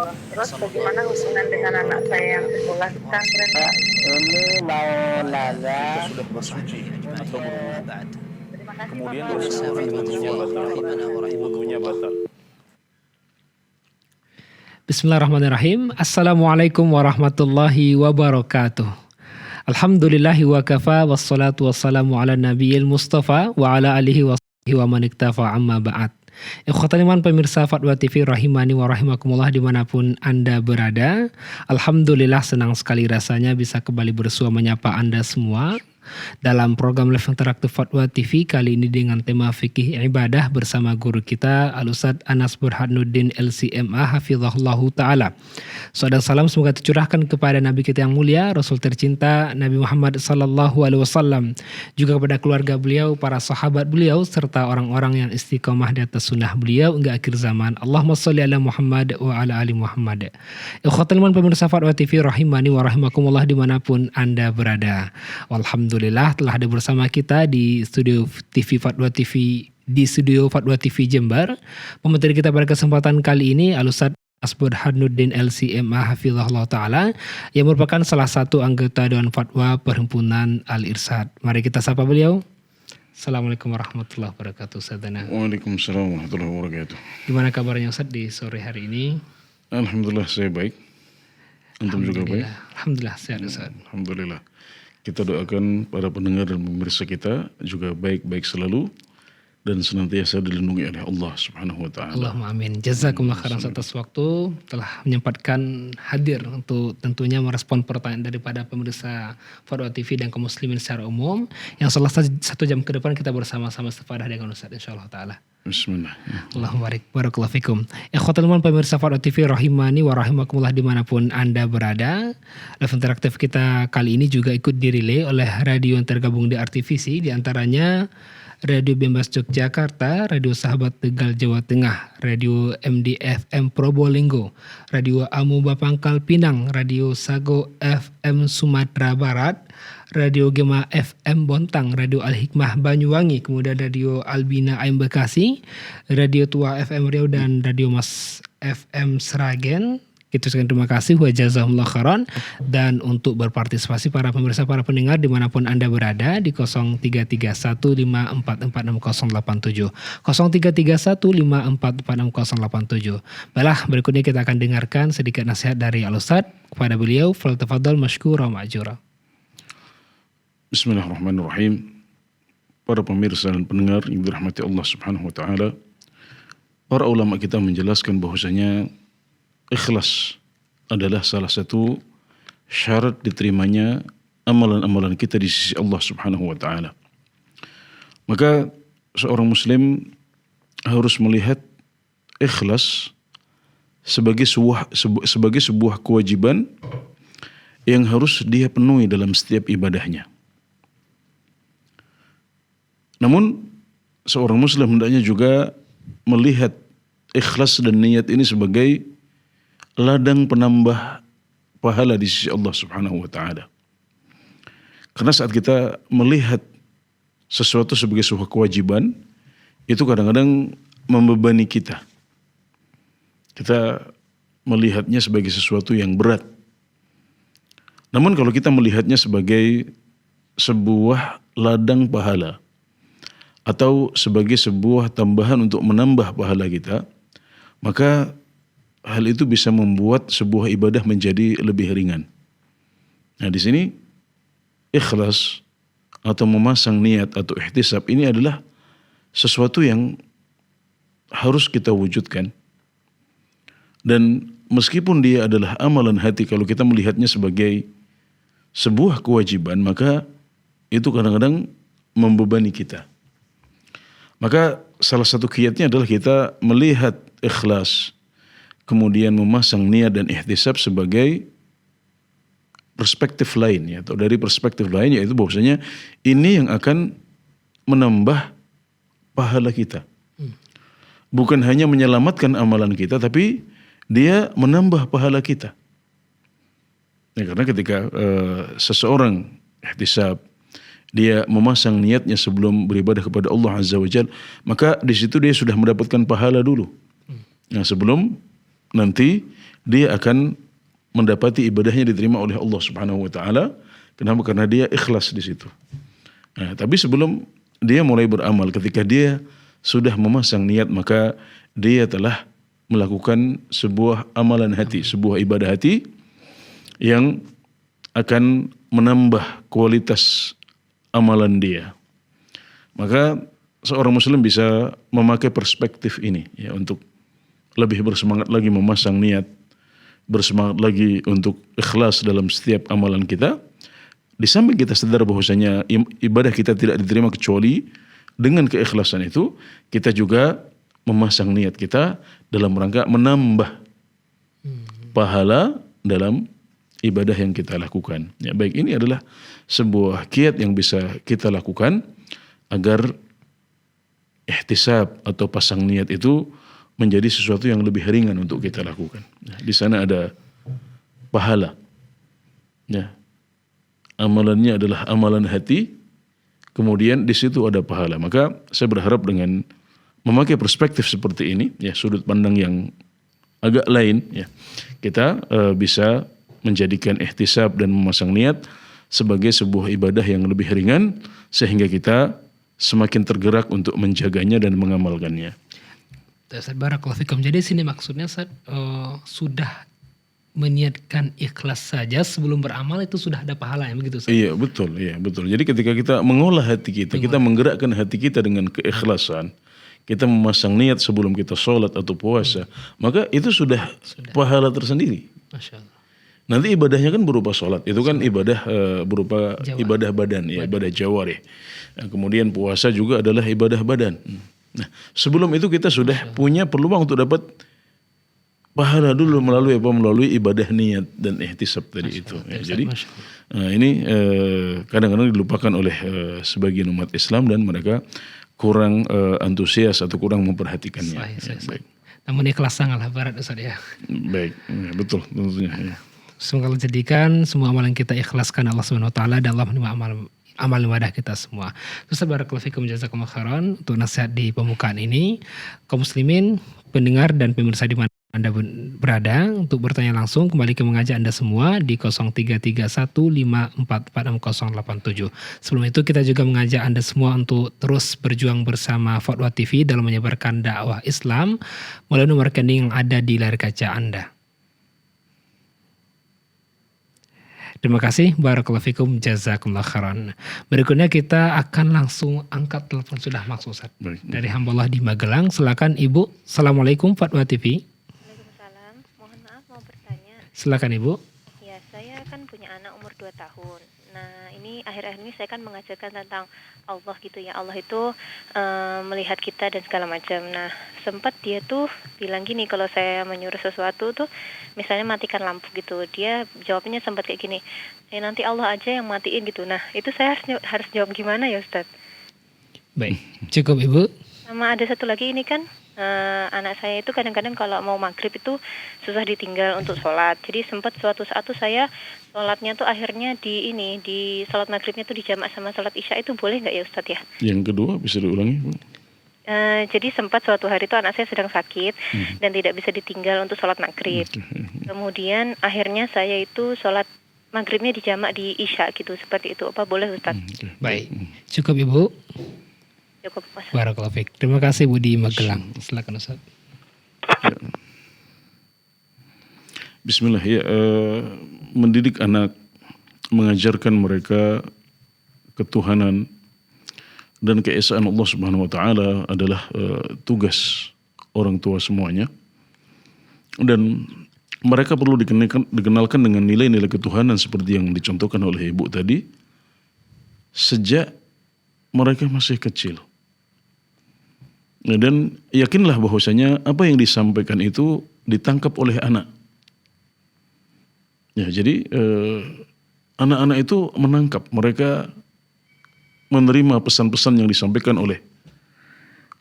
Terus bagaimana hubungan dengan anak saya yang sekolah di pesantren? Ini mau nanya. Jika sudah bersuci atau berwudu, Terima kasih kemudian Bapak. bersuci wudhunya batal. Wudhunya batal. Bismillahirrahmanirrahim. Assalamualaikum warahmatullahi wabarakatuh. Alhamdulillahi wa kafa wassalatu wassalamu ala nabiyil mustafa wa ala alihi wa sahbihi wa man iktafa amma ba'd. Ikhwatal iman pemirsa Fatwa TV rahimani wa rahimakumullah dimanapun Anda berada. Alhamdulillah senang sekali rasanya bisa kembali bersua menyapa Anda semua dalam program live interaktif Fatwa TV kali ini dengan tema fikih ibadah bersama guru kita Al-Ustadz Anas Burhanuddin LCMA hafizahullahu ta'ala. Salam salam semoga tercurahkan kepada Nabi kita yang mulia, Rasul tercinta Nabi Muhammad sallallahu alaihi wasallam, juga kepada keluarga beliau, para sahabat beliau, serta orang-orang yang istiqomah di atas sunnah beliau hingga akhir zaman. Allahumma sholli ala Muhammad wa ala ali Muhammad. Ikhwatul iman pemirsa Fatwa TV rahimani wa rahimakumullah dimanapun Anda berada. Alhamdulillah telah ada bersama kita di studio TV Fatwa TV Jember. Pemateri kita pada kesempatan kali ini Al-Ustadz Anas Burhanuddin LCMA hafizahullah ta'ala yang merupakan salah satu anggota Dewan Fatwa Perhimpunan Al-Irsyad. Mari kita sapa beliau. Assalamualaikum warahmatullahi wabarakatuh Ustadzana. Waalaikumsalam warahmatullahi wabarakatuh. Gimana kabarnya Ustadz di sore hari ini? Alhamdulillah saya baik. Antum juga baik? Alhamdulillah sehat Ustadz. Alhamdulillah. Kita doakan para pendengar dan pemirsa kita juga baik-baik selalu dan senantiasa dilindungi oleh Allah Subhanahu wa taala. Allahumma amin. Jazakumullah khairan atas waktu telah menyempatkan hadir untuk tentunya merespon pertanyaan daripada pemirsa Fatwa TV dan kaum muslimin secara umum yang selesai 1 jam ke depan kita bersama-sama istifadah dengan Ustaz insyaallah taala. Bismillah. Allahumma barik barakallahu fikum. Ikhwatul iman pemirsa Fatwa TV rahimani wa rahimakumullah dimanapun Anda berada. Live interaktif kita kali ini juga ikut dirilai oleh radio yang tergabung di RTVC, di antaranya Radio Bembas Yogyakarta, Radio Sahabat Tegal Jawa Tengah, Radio MDFM Probolinggo, Radio Amuba Pangkal Pinang, Radio Sago FM Sumatera Barat, Radio Gema FM Bontang, Radio Al-Hikmah Banyuwangi, kemudian Radio Albina Aim Bekasi, Radio Tua FM Riau dan Radio Mas FM Sragen. Kita ucapkan terima kasih wa jazakumullah khairan. Dan untuk berpartisipasi para pemirsa, para pendengar dimanapun Anda berada di 033154468087 033154468087. Baiklah, berikutnya kita akan dengarkan sedikit nasihat dari Al-Ustadz kepada beliau. Faltafadhal mashkura ma'jura. Bismillahirrahmanirrahim. Para pemirsa dan pendengar yang dirahmati Allah Subhanahu wa taala, para ulama kita menjelaskan bahwasanya ikhlas adalah salah satu syarat diterimanya amalan-amalan kita di sisi Allah Subhanahu wa taala. Maka seorang muslim harus melihat ikhlas sebagai sebuah kewajiban yang harus dia penuhi dalam setiap ibadahnya. Namun seorang muslim hendaknya juga melihat ikhlas dan niat ini sebagai ladang penambah pahala di sisi Allah Subhanahu wa taala. Karena saat kita melihat sesuatu sebagai sebuah kewajiban, itu kadang-kadang membebani kita. Kita melihatnya sebagai sesuatu yang berat. Namun kalau kita melihatnya sebagai sebuah ladang pahala atau sebagai sebuah tambahan untuk menambah pahala kita, maka hal itu bisa membuat sebuah ibadah menjadi lebih ringan. Nah, di sini ikhlas atau memasang niat atau ihtisab ini adalah sesuatu yang harus kita wujudkan. Dan meskipun dia adalah amalan hati, kalau kita melihatnya sebagai sebuah kewajiban, maka itu kadang-kadang membebani kita. Maka salah satu kiatnya adalah kita melihat ikhlas, kemudian memasang niat dan ihtisab sebagai perspektif lain, ya, atau dari perspektif lain, yaitu bahwasanya ini yang akan menambah pahala kita. Bukan hanya menyelamatkan amalan kita, tapi dia menambah pahala kita. Ya, karena ketika seseorang ihtisab, dia memasang niatnya sebelum beribadah kepada Allah Azza wa Jalla, maka di situ dia sudah mendapatkan pahala dulu. Nah, sebelum nanti dia akan mendapati ibadahnya diterima oleh Allah Subhanahu wa taala. Kenapa? Karena dia ikhlas di situ. Nah, tapi sebelum dia mulai beramal, ketika dia sudah memasang niat, maka dia telah melakukan sebuah amalan hati, sebuah ibadah hati yang akan menambah kualitas amalan dia. Maka seorang muslim bisa memakai perspektif ini ya untuk lebih bersemangat lagi memasang niat, bersemangat lagi untuk ikhlas dalam setiap amalan kita. Di samping kita sadar bahwasanya ibadah kita tidak diterima kecuali dengan keikhlasan itu, kita juga memasang niat kita dalam rangka menambah pahala dalam ibadah yang kita lakukan. Ya, baik, ini adalah sebuah kiat yang bisa kita lakukan agar ihtisab atau pasang niat itu menjadi sesuatu yang lebih ringan untuk kita lakukan. Ya, di sana ada pahala. Ya. Amalannya adalah amalan hati, kemudian di situ ada pahala. Maka saya berharap dengan memakai perspektif seperti ini, ya, sudut pandang yang agak lain, ya, kita bisa menjadikan ihtisab dan memasang niat sebagai sebuah ibadah yang lebih ringan, sehingga kita semakin tergerak untuk menjaganya dan mengamalkannya. Ustaz, barakallahu fikum. Jadi sini maksudnya Ustaz, sudah meniatkan ikhlas saja sebelum beramal itu sudah ada pahala, ya begitu Ustaz? Iya, betul, iya, betul. Jadi ketika kita mengolah hati kita, kita menggerakkan hati kita dengan keikhlasan, kita memasang niat sebelum kita sholat atau puasa, maka itu sudah pahala tersendiri. Masya Allah. Nanti ibadahnya kan berupa sholat, itu kan ibadah berupa ibadah badan, ya, ibadah jawarih. Nah, kemudian puasa juga adalah ibadah badan. Nah, sebelum itu kita sudah punya peluang untuk dapat pahala dulu melalui apa? Melalui ibadah niat dan ihtisab tadi itu. Ya, jadi ini kadang-kadang dilupakan oleh sebagian umat Islam dan mereka kurang antusias atau kurang memperhatikannya. Ya, baik. Namun ikhlas sangatlah berat Ustaz ya. Baik, ya, betul tentunya. Ya. Semoga Allah jadikan semua amalan kita ikhlaskan Allah Subhanahu wa taala dan Allah menerima amal ibadah kita semua. Terus barakallahu fikum jazakumullah khairan untuk nasihat di pembukaan ini. Kaum muslimin, pendengar dan pemirsa di mana Anda berada, untuk bertanya langsung kembali ke mengajak Anda semua di 0331544687. Sebelum itu kita juga mengajak Anda semua untuk terus berjuang bersama Fatwa TV dalam menyebarkan dakwah Islam melalui nomor rekening yang ada di layar kaca Anda. Terima kasih, barakallahu fikum, jazakumullah khairan. Berikutnya kita akan langsung angkat telepon, sudah masuk Ustaz. Dari hamba Allah di Magelang. Silakan Ibu. Assalamualaikum Fatwa TV. Waalaikumsalam. Mohon maaf mau bertanya. Silakan Ibu. Ya, saya kan punya anak umur 2 tahun. Nah, ini akhir-akhir ini saya kan mengajarkan tentang Allah gitu ya. Allah itu melihat kita dan segala macam. Nah, sempat dia tuh bilang gini, kalau saya menyuruh sesuatu tuh, misalnya matikan lampu gitu, dia jawabnya sempat kayak gini, nanti Allah aja yang matiin gitu. Nah, itu saya harus jawab gimana ya Ustadz? Baik, cukup Ibu. Sama ada satu lagi, ini kan anak saya itu kadang-kadang kalau mau maghrib itu susah ditinggal untuk sholat. Jadi sempat suatu saat tuh saya sholatnya tuh akhirnya di sholat maghribnya tuh dijamak sama sholat isya, itu boleh nggak ya Ustadz ya? Yang kedua bisa diulangi, Bu? Jadi sempat suatu hari itu anak saya sedang sakit dan tidak bisa ditinggal untuk sholat maghrib. Kemudian akhirnya saya itu sholat maghribnya dijamak di isya gitu, seperti itu. Apa boleh Ustaz? Baik, cukup Ibu. Cukup Mas. Barakallahu fiik. Terima kasih Bu di Magelang. Silakan Ustaz. Ya. Bismillah ya, mendidik anak, mengajarkan mereka ketuhanan dan keesaan Allah Subhanahu wa taala adalah tugas orang tua semuanya. Dan mereka perlu dikenalkan dengan nilai-nilai ketuhanan seperti yang dicontohkan oleh Ibu tadi sejak mereka masih kecil. Dan yakinlah bahwasanya apa yang disampaikan itu ditangkap oleh anak. Ya, jadi anak-anak itu menangkap, mereka menerima pesan-pesan yang disampaikan oleh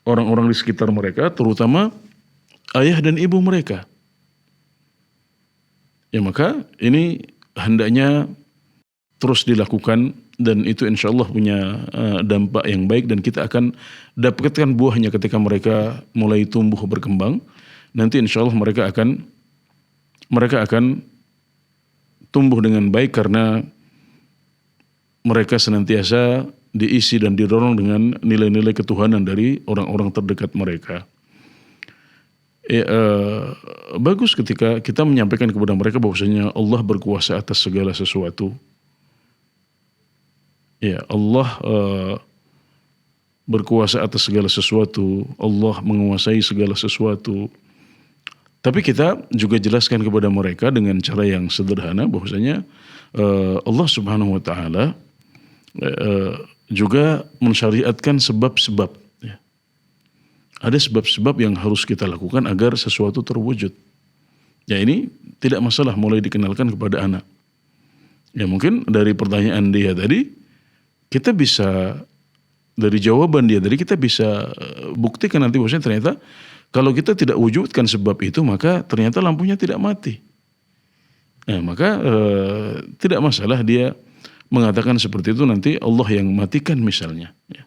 orang-orang di sekitar mereka, terutama ayah dan ibu mereka. Ya, maka ini hendaknya terus dilakukan dan itu insya Allah punya dampak yang baik dan kita akan dapatkan buahnya ketika mereka mulai tumbuh berkembang. Nanti insya Allah mereka akan mereka akan tumbuh dengan baik karena mereka senantiasa diisi dan didorong dengan nilai-nilai ketuhanan dari orang-orang terdekat mereka. Bagus ketika kita menyampaikan kepada mereka bahwasanya Allah berkuasa atas segala sesuatu. Ya, Allah berkuasa atas segala sesuatu, Allah menguasai segala sesuatu. Tapi kita juga jelaskan kepada mereka dengan cara yang sederhana bahwasanya Allah Subhanahu wa taala juga mensyariatkan sebab-sebab. Ya. Ada sebab-sebab yang harus kita lakukan agar sesuatu terwujud. Ya, ini tidak masalah mulai dikenalkan kepada anak. Ya, mungkin dari pertanyaan dia tadi kita bisa, dari jawaban dia tadi kita bisa buktikan nanti bahwasanya ternyata kalau kita tidak wujudkan sebab itu maka ternyata lampunya tidak mati. Nah, maka tidak masalah dia mengatakan seperti itu, nanti Allah yang matikan misalnya. Ya.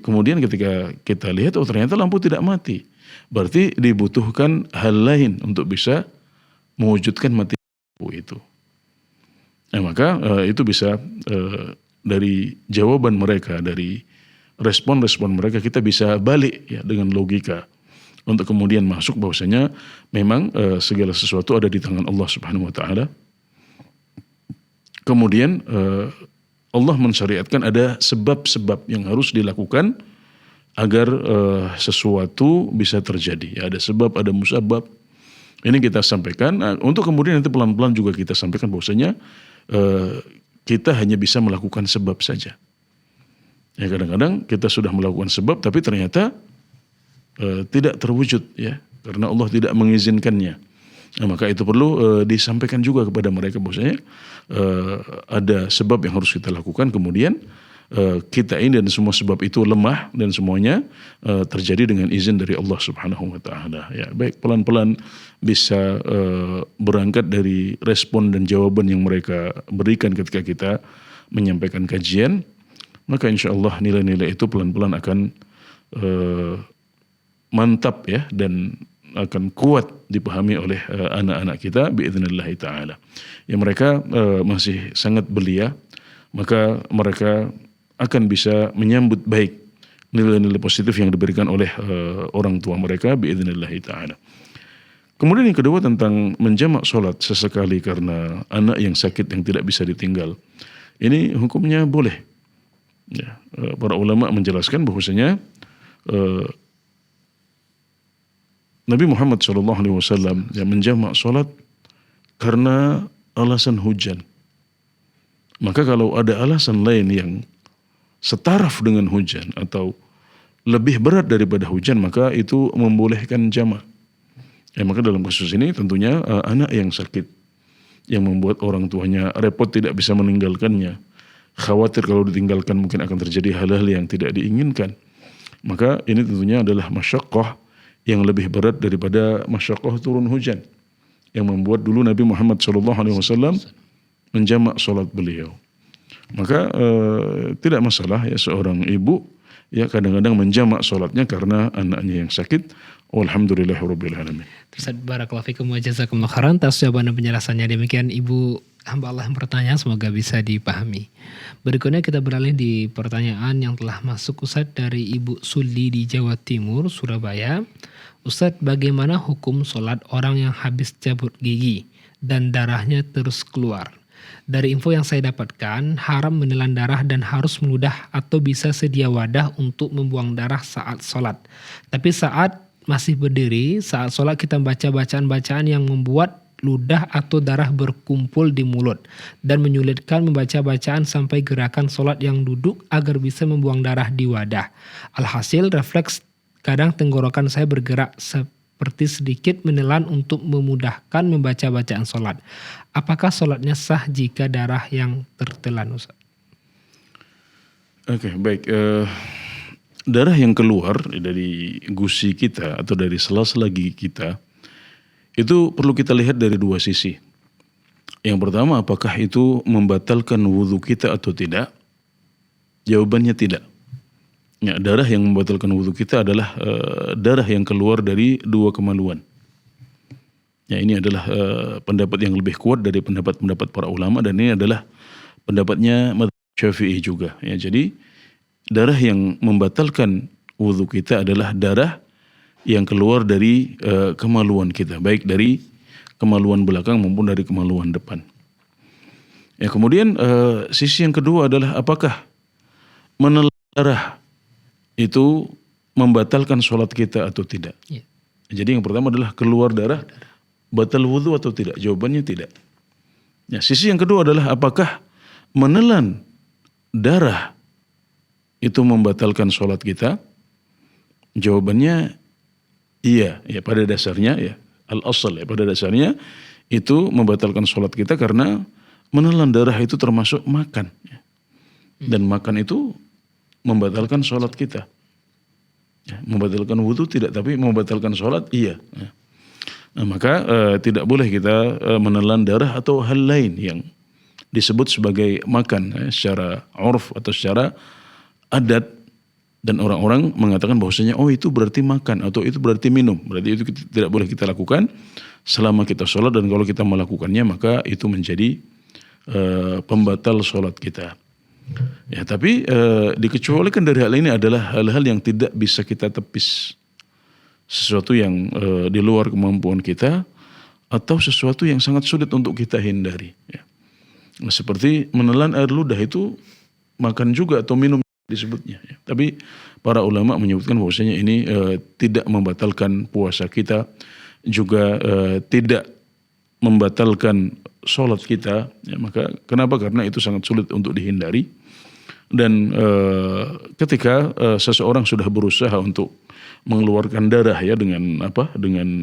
Kemudian ketika kita lihat, oh ternyata lampu tidak mati, berarti dibutuhkan hal lain untuk bisa mewujudkan mati lampu itu. Nah, maka itu bisa dari jawaban mereka, dari respon-respon mereka kita bisa balik ya dengan logika untuk kemudian masuk bahwasanya memang segala sesuatu ada di tangan Allah Subhanahu wa taala. Kemudian Allah mensyariatkan ada sebab-sebab yang harus dilakukan agar sesuatu bisa terjadi. Ya, ada sebab, ada musabab. Ini kita sampaikan untuk kemudian nanti pelan-pelan juga kita sampaikan bahwasanya kita hanya bisa melakukan sebab saja. Ya, kadang-kadang kita sudah melakukan sebab tapi ternyata tidak terwujud ya karena Allah tidak mengizinkannya. Nah, maka itu perlu disampaikan juga kepada mereka bahwasanya ada sebab yang harus kita lakukan, kemudian kita ini dan semua sebab itu lemah dan semuanya terjadi dengan izin dari Allah Subhanahu wa taala. Ya, baik, pelan-pelan bisa berangkat dari respon dan jawaban yang mereka berikan ketika kita menyampaikan kajian, maka insya Allah nilai-nilai itu pelan-pelan akan mantap ya dan akan kuat dipahami oleh anak-anak kita biidznillah taala. Ya, mereka masih sangat belia, maka mereka akan bisa menyambut baik nilai-nilai positif yang diberikan oleh orang tua mereka biidznillah taala. Kemudian yang kedua tentang menjamak sholat sesekali karena anak yang sakit yang tidak bisa ditinggal. Ini hukumnya boleh. Ya, para ulama menjelaskan bahwasanya Nabi Muhammad SAW yang menjamak sholat karena alasan hujan. Maka kalau ada alasan lain yang setaraf dengan hujan atau lebih berat daripada hujan, maka itu membolehkan jamak. Ya, maka dalam kasus ini tentunya anak yang sakit yang membuat orang tuanya repot tidak bisa meninggalkannya, khawatir kalau ditinggalkan mungkin akan terjadi hal-hal yang tidak diinginkan. Maka ini tentunya adalah masyaqqah yang lebih berat daripada masyaqqah turun hujan yang membuat dulu Nabi Muhammad SAW menjamak sholat beliau. Maka tidak masalah ya seorang ibu ya kadang-kadang menjamak sholatnya karena anaknya yang sakit. Walhamdulillahirabbil alamin. Ustaz, barakallahu fikum wa jazakumullah khairan atas jawaban dan penjelasannya. Demikian Ibu hamba Allah yang bertanya, semoga bisa dipahami. Berikutnya kita beralih di pertanyaan yang telah masuk Ustaz dari Ibu Suli di Jawa Timur, Surabaya. Ustaz, bagaimana hukum sholat orang yang habis cabut gigi dan darahnya terus keluar? Dari info yang saya dapatkan, haram menelan darah dan harus meludah atau bisa sedia wadah untuk membuang darah saat sholat. Tapi saat masih berdiri, saat sholat kita membaca bacaan-bacaan yang membuat ludah atau darah berkumpul di mulut dan menyulitkan membaca bacaan sampai gerakan sholat yang duduk agar bisa membuang darah di wadah. Alhasil refleks kadang tenggorokan saya bergerak seperti sedikit menelan untuk memudahkan membaca bacaan sholat. Apakah sholatnya sah jika darah yang tertelan, Ustaz? Oke, baik. Darah yang keluar dari gusi kita atau dari sela-sela gigi kita itu perlu kita lihat dari dua sisi. Yang pertama, apakah itu membatalkan wudhu kita atau tidak? Jawabannya tidak. Ya, darah yang membatalkan wudhu kita adalah darah yang keluar dari dua kemaluan. Ya, ini adalah pendapat yang lebih kuat dari pendapat-pendapat para ulama, dan ini adalah pendapatnya mazhab Syafi'i juga. Ya, jadi darah yang membatalkan wudhu kita adalah darah yang keluar dari kemaluan kita, baik dari kemaluan belakang maupun dari kemaluan depan. Ya, kemudian sisi yang kedua adalah apakah menelan darah itu membatalkan sholat kita atau tidak. Ya. Jadi yang pertama adalah keluar darah batal wudhu atau tidak? Jawabannya tidak. Ya, sisi yang kedua adalah apakah menelan darah itu membatalkan sholat kita? Jawabannya iya. Ya, pada dasarnya ya, al-asal ya, pada dasarnya itu membatalkan sholat kita karena menelan darah itu termasuk makan. Ya. Dan makan itu membatalkan sholat kita. Ya, membatalkan wudhu tidak, tapi membatalkan sholat iya. Ya. Nah, maka tidak boleh kita menelan darah atau hal lain yang disebut sebagai makan secara urf atau secara adat, dan orang-orang mengatakan bahwasanya oh itu berarti makan atau itu berarti minum. Berarti itu tidak boleh kita lakukan selama kita sholat, dan kalau kita melakukannya maka itu menjadi pembatal sholat kita. Ya, tapi dikecualikan dari hal ini adalah hal-hal yang tidak bisa kita tepis. Sesuatu yang di luar kemampuan kita atau sesuatu yang sangat sulit untuk kita hindari. Ya. Nah, seperti menelan air ludah itu makan juga atau minum disebutnya. Ya. Tapi para ulama menyebutkan bahwasanya ini tidak membatalkan puasa kita, juga tidak membatalkan sholat kita. Ya, maka kenapa? Karena itu sangat sulit untuk dihindari. Dan ketika seseorang sudah berusaha untuk mengeluarkan darah ya dengan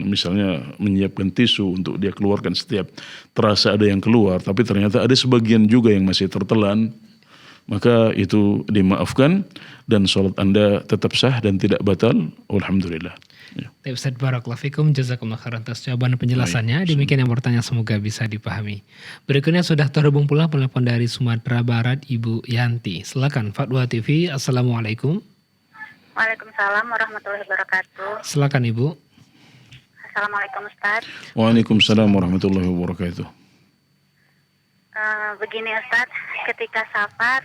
misalnya menyiapkan tisu untuk dia keluarkan setiap terasa ada yang keluar, tapi ternyata ada sebagian juga yang masih tertelan, maka itu dimaafkan dan sholat Anda tetap sah dan tidak batal. Alhamdulillah. Ya. Ustaz barakallahu fikum, jazakumullah khairan atas jawaban dan penjelasannya. Demikian yang bertanya, semoga bisa dipahami. Berikutnya sudah terhubung pula penelpon dari Sumatera Barat, Ibu Yanti. Silakan Fatwa TV. Assalamualaikum. Waalaikumsalam warahmatullahi wabarakatuh. Silakan Ibu. Assalamualaikum Ustaz. Waalaikumsalam warahmatullahi wabarakatuh. Begini Ustaz, ketika safar,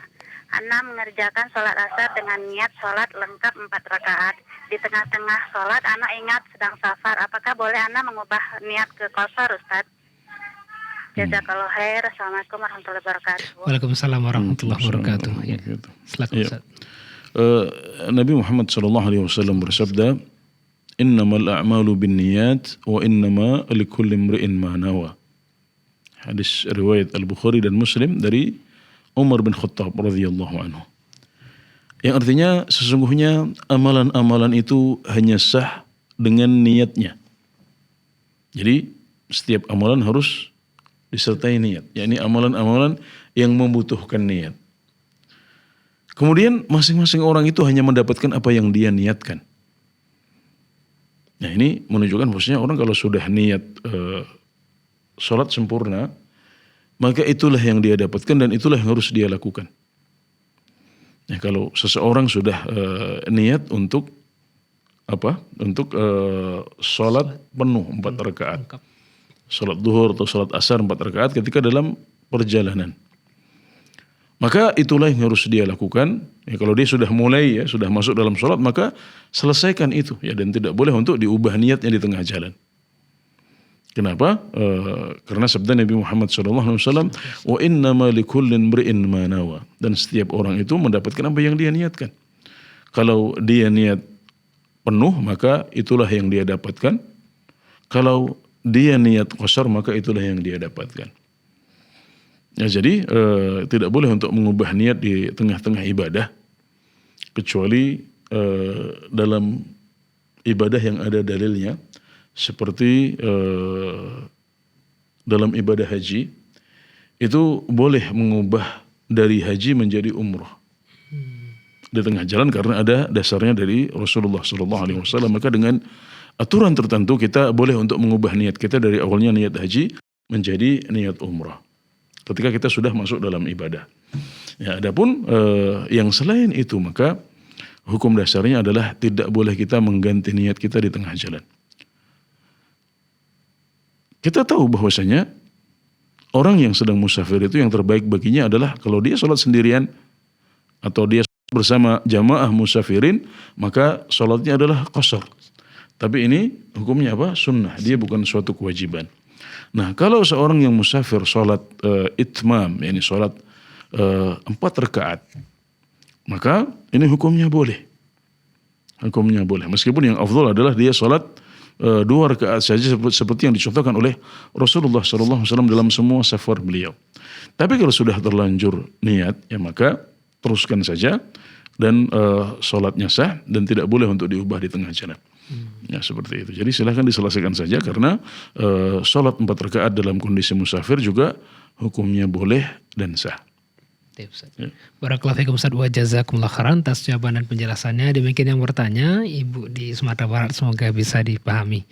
Ana mengerjakan sholat asar dengan niat sholat lengkap 4 rakaat. Di tengah-tengah sholat, Ana ingat sedang safar. Apakah boleh Ana mengubah niat ke qasar Ustaz? Jazakallahu khair. Assalamualaikum warahmatullahi wabarakatuh. Waalaikumsalam warahmatullahi wabarakatuh. Ya. Silakan Ustaz. Nabi Muhammad SAW bersabda, innamal a'malu binniyat wa innama likulli imri'in ma nawa. Hadis riwayat Al-Bukhari dan Muslim dari Umar bin Khattab radhiyallahu anhu. Yang artinya sesungguhnya amalan-amalan itu hanya sah dengan niatnya. Jadi setiap amalan harus disertai niat. Yakni amalan-amalan yang membutuhkan niat. Kemudian masing-masing orang itu hanya mendapatkan apa yang dia niatkan. Nah, ini menunjukkan bahwasanya orang kalau sudah niat sholat sempurna, maka itulah yang dia dapatkan dan itulah yang harus dia lakukan. Nah, kalau seseorang sudah niat untuk sholat penuh 4 rakaat, sholat duhur atau sholat asar 4 rakaat ketika dalam perjalanan, maka itulah yang harus dia lakukan. Ya, kalau dia sudah mulai sudah masuk dalam sholat, maka selesaikan itu ya, dan tidak boleh untuk diubah niatnya di tengah jalan. Kenapa? Karena sabda Nabi Muhammad SAW, wa innama likulli imri'in ma nawa, dan setiap orang itu mendapatkan apa yang dia niatkan. Kalau dia niat penuh, maka itulah yang dia dapatkan. Kalau dia niat qasar, maka itulah yang dia dapatkan. Ya, jadi tidak boleh untuk mengubah niat di tengah-tengah ibadah, kecuali dalam ibadah yang ada dalilnya, seperti dalam ibadah haji, itu boleh mengubah dari haji menjadi umrah di tengah jalan karena ada dasarnya dari Rasulullah SAW. Maka dengan aturan tertentu kita boleh untuk mengubah niat kita dari awalnya niat haji menjadi niat umrah ketika kita sudah masuk dalam ibadah. Ya, adapun yang selain itu, maka hukum dasarnya adalah tidak boleh kita mengganti niat kita di tengah jalan. Kita tahu bahwasanya orang yang sedang musafir itu yang terbaik baginya adalah kalau dia sholat sendirian atau dia bersama jamaah musafirin, maka sholatnya adalah qasar. Tapi ini hukumnya apa? Sunnah, dia bukan suatu kewajiban. Nah, kalau seorang yang musafir sholat itmam, yakni sholat 4 rakaat, maka ini hukumnya boleh. Hukumnya boleh. Meskipun yang afdal adalah dia sholat 2 rakaat saja seperti yang dicontohkan oleh Rasulullah SAW dalam semua safar beliau. Tapi kalau sudah terlanjur niat, ya maka teruskan saja dan sholatnya sah dan tidak boleh untuk diubah di tengah jalan. Ya seperti itu. Jadi silahkan diselesaikan saja karena sholat 4 rakaat dalam kondisi musafir juga hukumnya boleh dan sah. Ya. Barakallahu fikum Ustaz wa jazakumullah khairan atas jawaban dan penjelasannya. Demikian yang bertanya Ibu di Sumatera Barat, semoga bisa dipahami.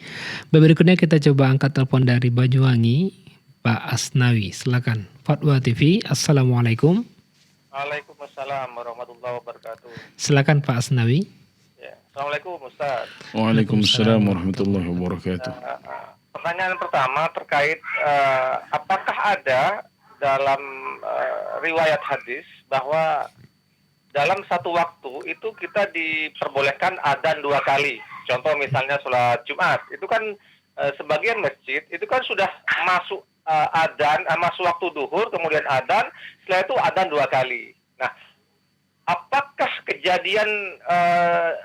Berikutnya kita coba angkat telepon dari Banyuwangi, Pak Asnawi. Silakan. Fatwa TV. Assalamualaikum. Waalaikumsalam warahmatullahi wabarakatuh. Silakan Pak Asnawi. Ya. Assalamualaikum Ustaz. Waalaikumsalam warahmatullahi wabarakatuh. Pertanyaan pertama terkait apakah ada dalam riwayat hadis bahwa dalam satu waktu itu kita diperbolehkan adzan 2 kali. Contoh misalnya sholat Jumat, itu kan sebagian masjid itu kan sudah masuk adzan, masuk waktu duhur, kemudian adzan, setelah itu adzan 2 kali. Nah, apakah kejadian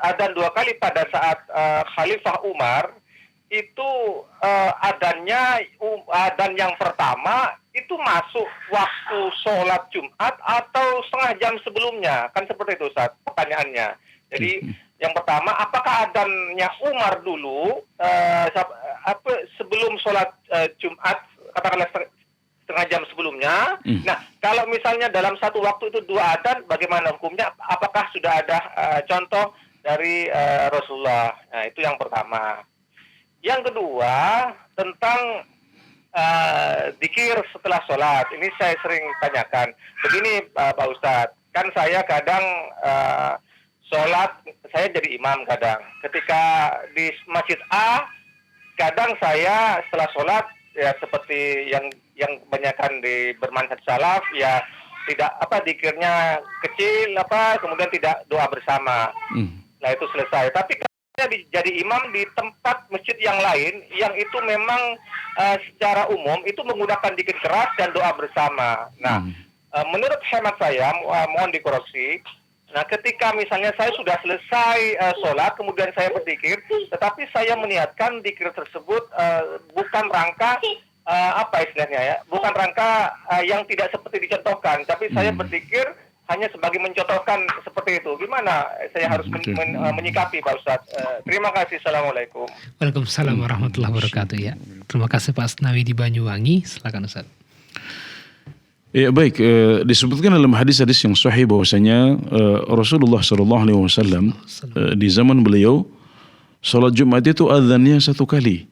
adzan 2 kali pada saat Khalifah Umar itu adzan yang pertama itu masuk waktu sholat Jumat atau setengah jam sebelumnya? Kan seperti itu Ustaz pertanyaannya. Jadi yang pertama, apakah adzannya Umar dulu sebelum sholat Jumat, katakanlah setengah jam sebelumnya? Nah, kalau misalnya dalam satu waktu itu 2 adzan, bagaimana hukumnya? Apakah sudah ada contoh dari Rasulullah? Nah, itu yang pertama. Yang kedua, tentang zikir setelah sholat. Ini saya sering tanyakan. Begini Pak Ustadz, kan saya kadang sholat, saya jadi imam kadang. Ketika di masjid A, kadang saya setelah sholat, ya seperti yang kebanyakan di bermanhaj salaf, ya tidak zikirnya kecil, kemudian tidak doa bersama. Nah itu selesai. Tapi jadi imam di tempat masjid yang lain yang itu memang secara umum itu menggunakan zikir keras dan doa bersama. Nah, menurut hemat saya, mohon dikoreksi. Nah, ketika misalnya saya sudah selesai sholat, kemudian saya berzikir, tetapi saya meniatkan zikir tersebut bukan rangka istilahnya ya, bukan rangka yang tidak seperti dicontohkan, tapi saya berzikir hanya sebagai mencontohkan seperti itu. Gimana saya harus menyikapi Pak Ustadz? Terima kasih. Assalamualaikum. Waalaikumsalam warahmatullahi wabarakatuh. Ya, terima kasih Pak Asnawi di Banyuwangi. Silakan Ustaz. Ya baik, disebutkan dalam hadis-hadis yang sahih bahwasanya Rasulullah SAW di zaman beliau salat Jumat itu adzannya 1 kali.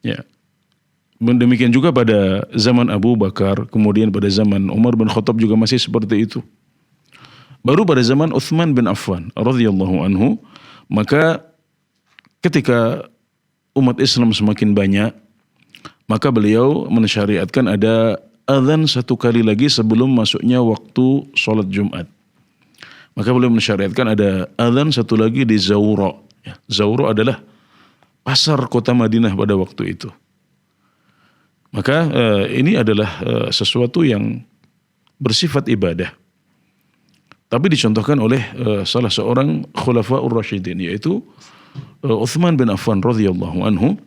Ya. Demikian juga pada zaman Abu Bakar, kemudian pada zaman Umar bin Khattab juga masih seperti itu. Baru pada zaman Utsman bin Affan radhiyallahu anhu, maka ketika umat Islam semakin banyak, maka beliau mensyariatkan ada azan 1 kali lagi sebelum masuknya waktu sholat Jumat. Maka beliau mensyariatkan ada azan 1 lagi di Zawra. Ya, Zawra adalah pasar kota Madinah pada waktu itu. Maka ini adalah sesuatu yang bersifat ibadah. Tapi dicontohkan oleh salah seorang khulafaur rasyidin, yaitu Utsman bin Affan radhiyallahu anhu.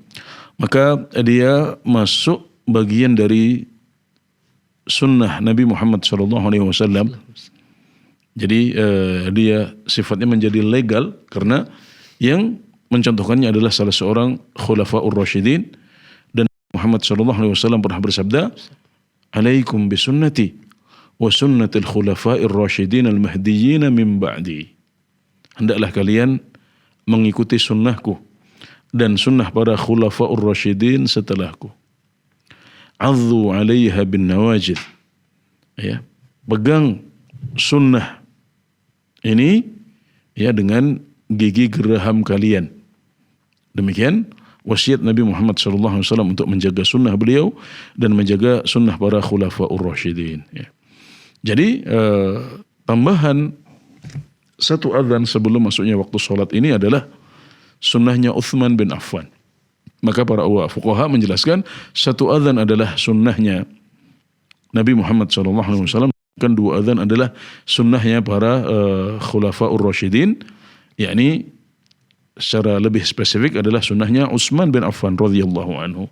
Maka dia masuk bagian dari sunnah Nabi Muhammad SAW. Jadi dia sifatnya menjadi legal karena yang mencontohkannya adalah salah seorang khulafaur rasyidin. Muhammad SAW pernah bersabda, "Alaikum bisunnati wa sunnatil khulafa'ir rasyidin al-mahdiyyin min ba'di." Hendaklah kalian mengikuti sunnahku dan sunnah para khulafa'ur rasyidin setelahku. Adzu 'alaiha bin nawajid. Ya, pegang sunnah ini ya dengan gigi geraham kalian. Demikian, wasiat Nabi Muhammad SAW untuk menjaga sunnah beliau dan menjaga sunnah para khulafaur rasyidin. Ya. Jadi tambahan satu adzan sebelum masuknya waktu sholat ini adalah sunnahnya Utsman bin Affan. Maka para fuqaha menjelaskan satu adzan adalah sunnahnya Nabi Muhammad SAW, dan dua adzan adalah sunnahnya para khulafaur rasyidin, yakni secara lebih spesifik adalah sunnahnya Utsman bin Affan radhiyallahu anhu.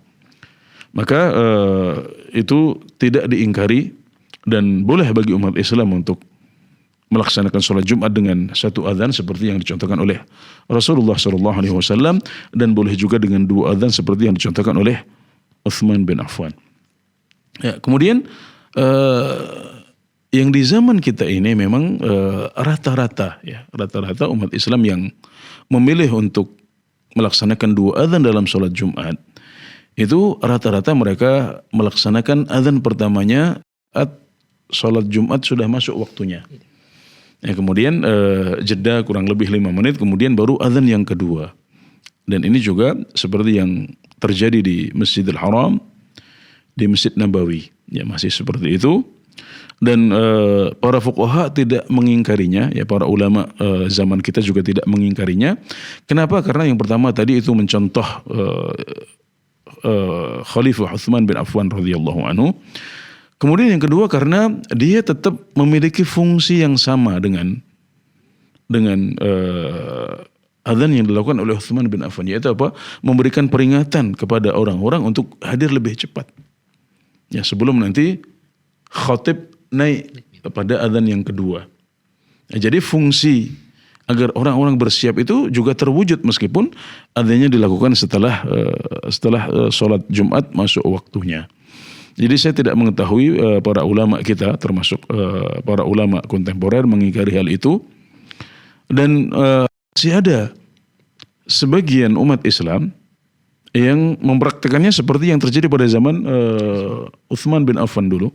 Maka itu tidak diingkari dan boleh bagi umat Islam untuk melaksanakan sholat Jumat dengan satu adzan seperti yang dicontohkan oleh Rasulullah SAW, dan boleh juga dengan dua adzan seperti yang dicontohkan oleh Utsman bin Affan. Ya, kemudian yang di zaman kita ini memang rata-rata umat Islam yang memilih untuk melaksanakan dua adzan dalam sholat Jumat, itu rata-rata mereka melaksanakan adzan pertamanya saat sholat Jumat sudah masuk waktunya. Ya, kemudian jeda kurang lebih 5 menit, kemudian baru adzan yang kedua. Dan ini juga seperti yang terjadi di Masjidil Haram, di Masjid Nabawi. Ya, masih seperti itu. Dan para fuqaha tidak mengingkarinya, ya para ulama zaman kita juga tidak mengingkarinya. Kenapa? Karena yang pertama tadi itu mencontoh Khalifah Utsman bin Affan radhiyallahu anhu. Kemudian yang kedua karena dia tetap memiliki fungsi yang sama dengan adzan yang dilakukan oleh Utsman bin Affan, yaitu apa? Memberikan peringatan kepada orang-orang untuk hadir lebih cepat. Ya, sebelum nanti khatib naik pada adzan yang kedua. Ya, jadi fungsi agar orang-orang bersiap itu juga terwujud meskipun adzannya dilakukan setelah sholat Jumat masuk waktunya. Jadi saya tidak mengetahui para ulama kita, termasuk para ulama kontemporer, mengingkari hal itu. Dan masih ada sebagian umat Islam yang mempraktekannya seperti yang terjadi pada zaman Utsman bin Affan dulu.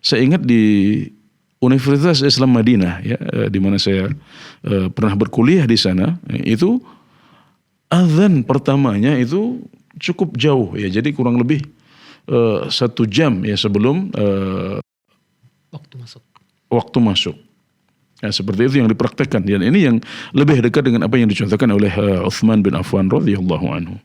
Saya ingat di Universitas Islam Madinah, ya, di mana saya pernah berkuliah di sana, itu adzan pertamanya itu cukup jauh, ya, jadi kurang lebih 1 jam ya sebelum waktu masuk. Ya, seperti itu yang dipraktekkan, dan ini yang lebih dekat dengan apa yang dicontohkan oleh Utsman bin Affan radhiyallahu anhu.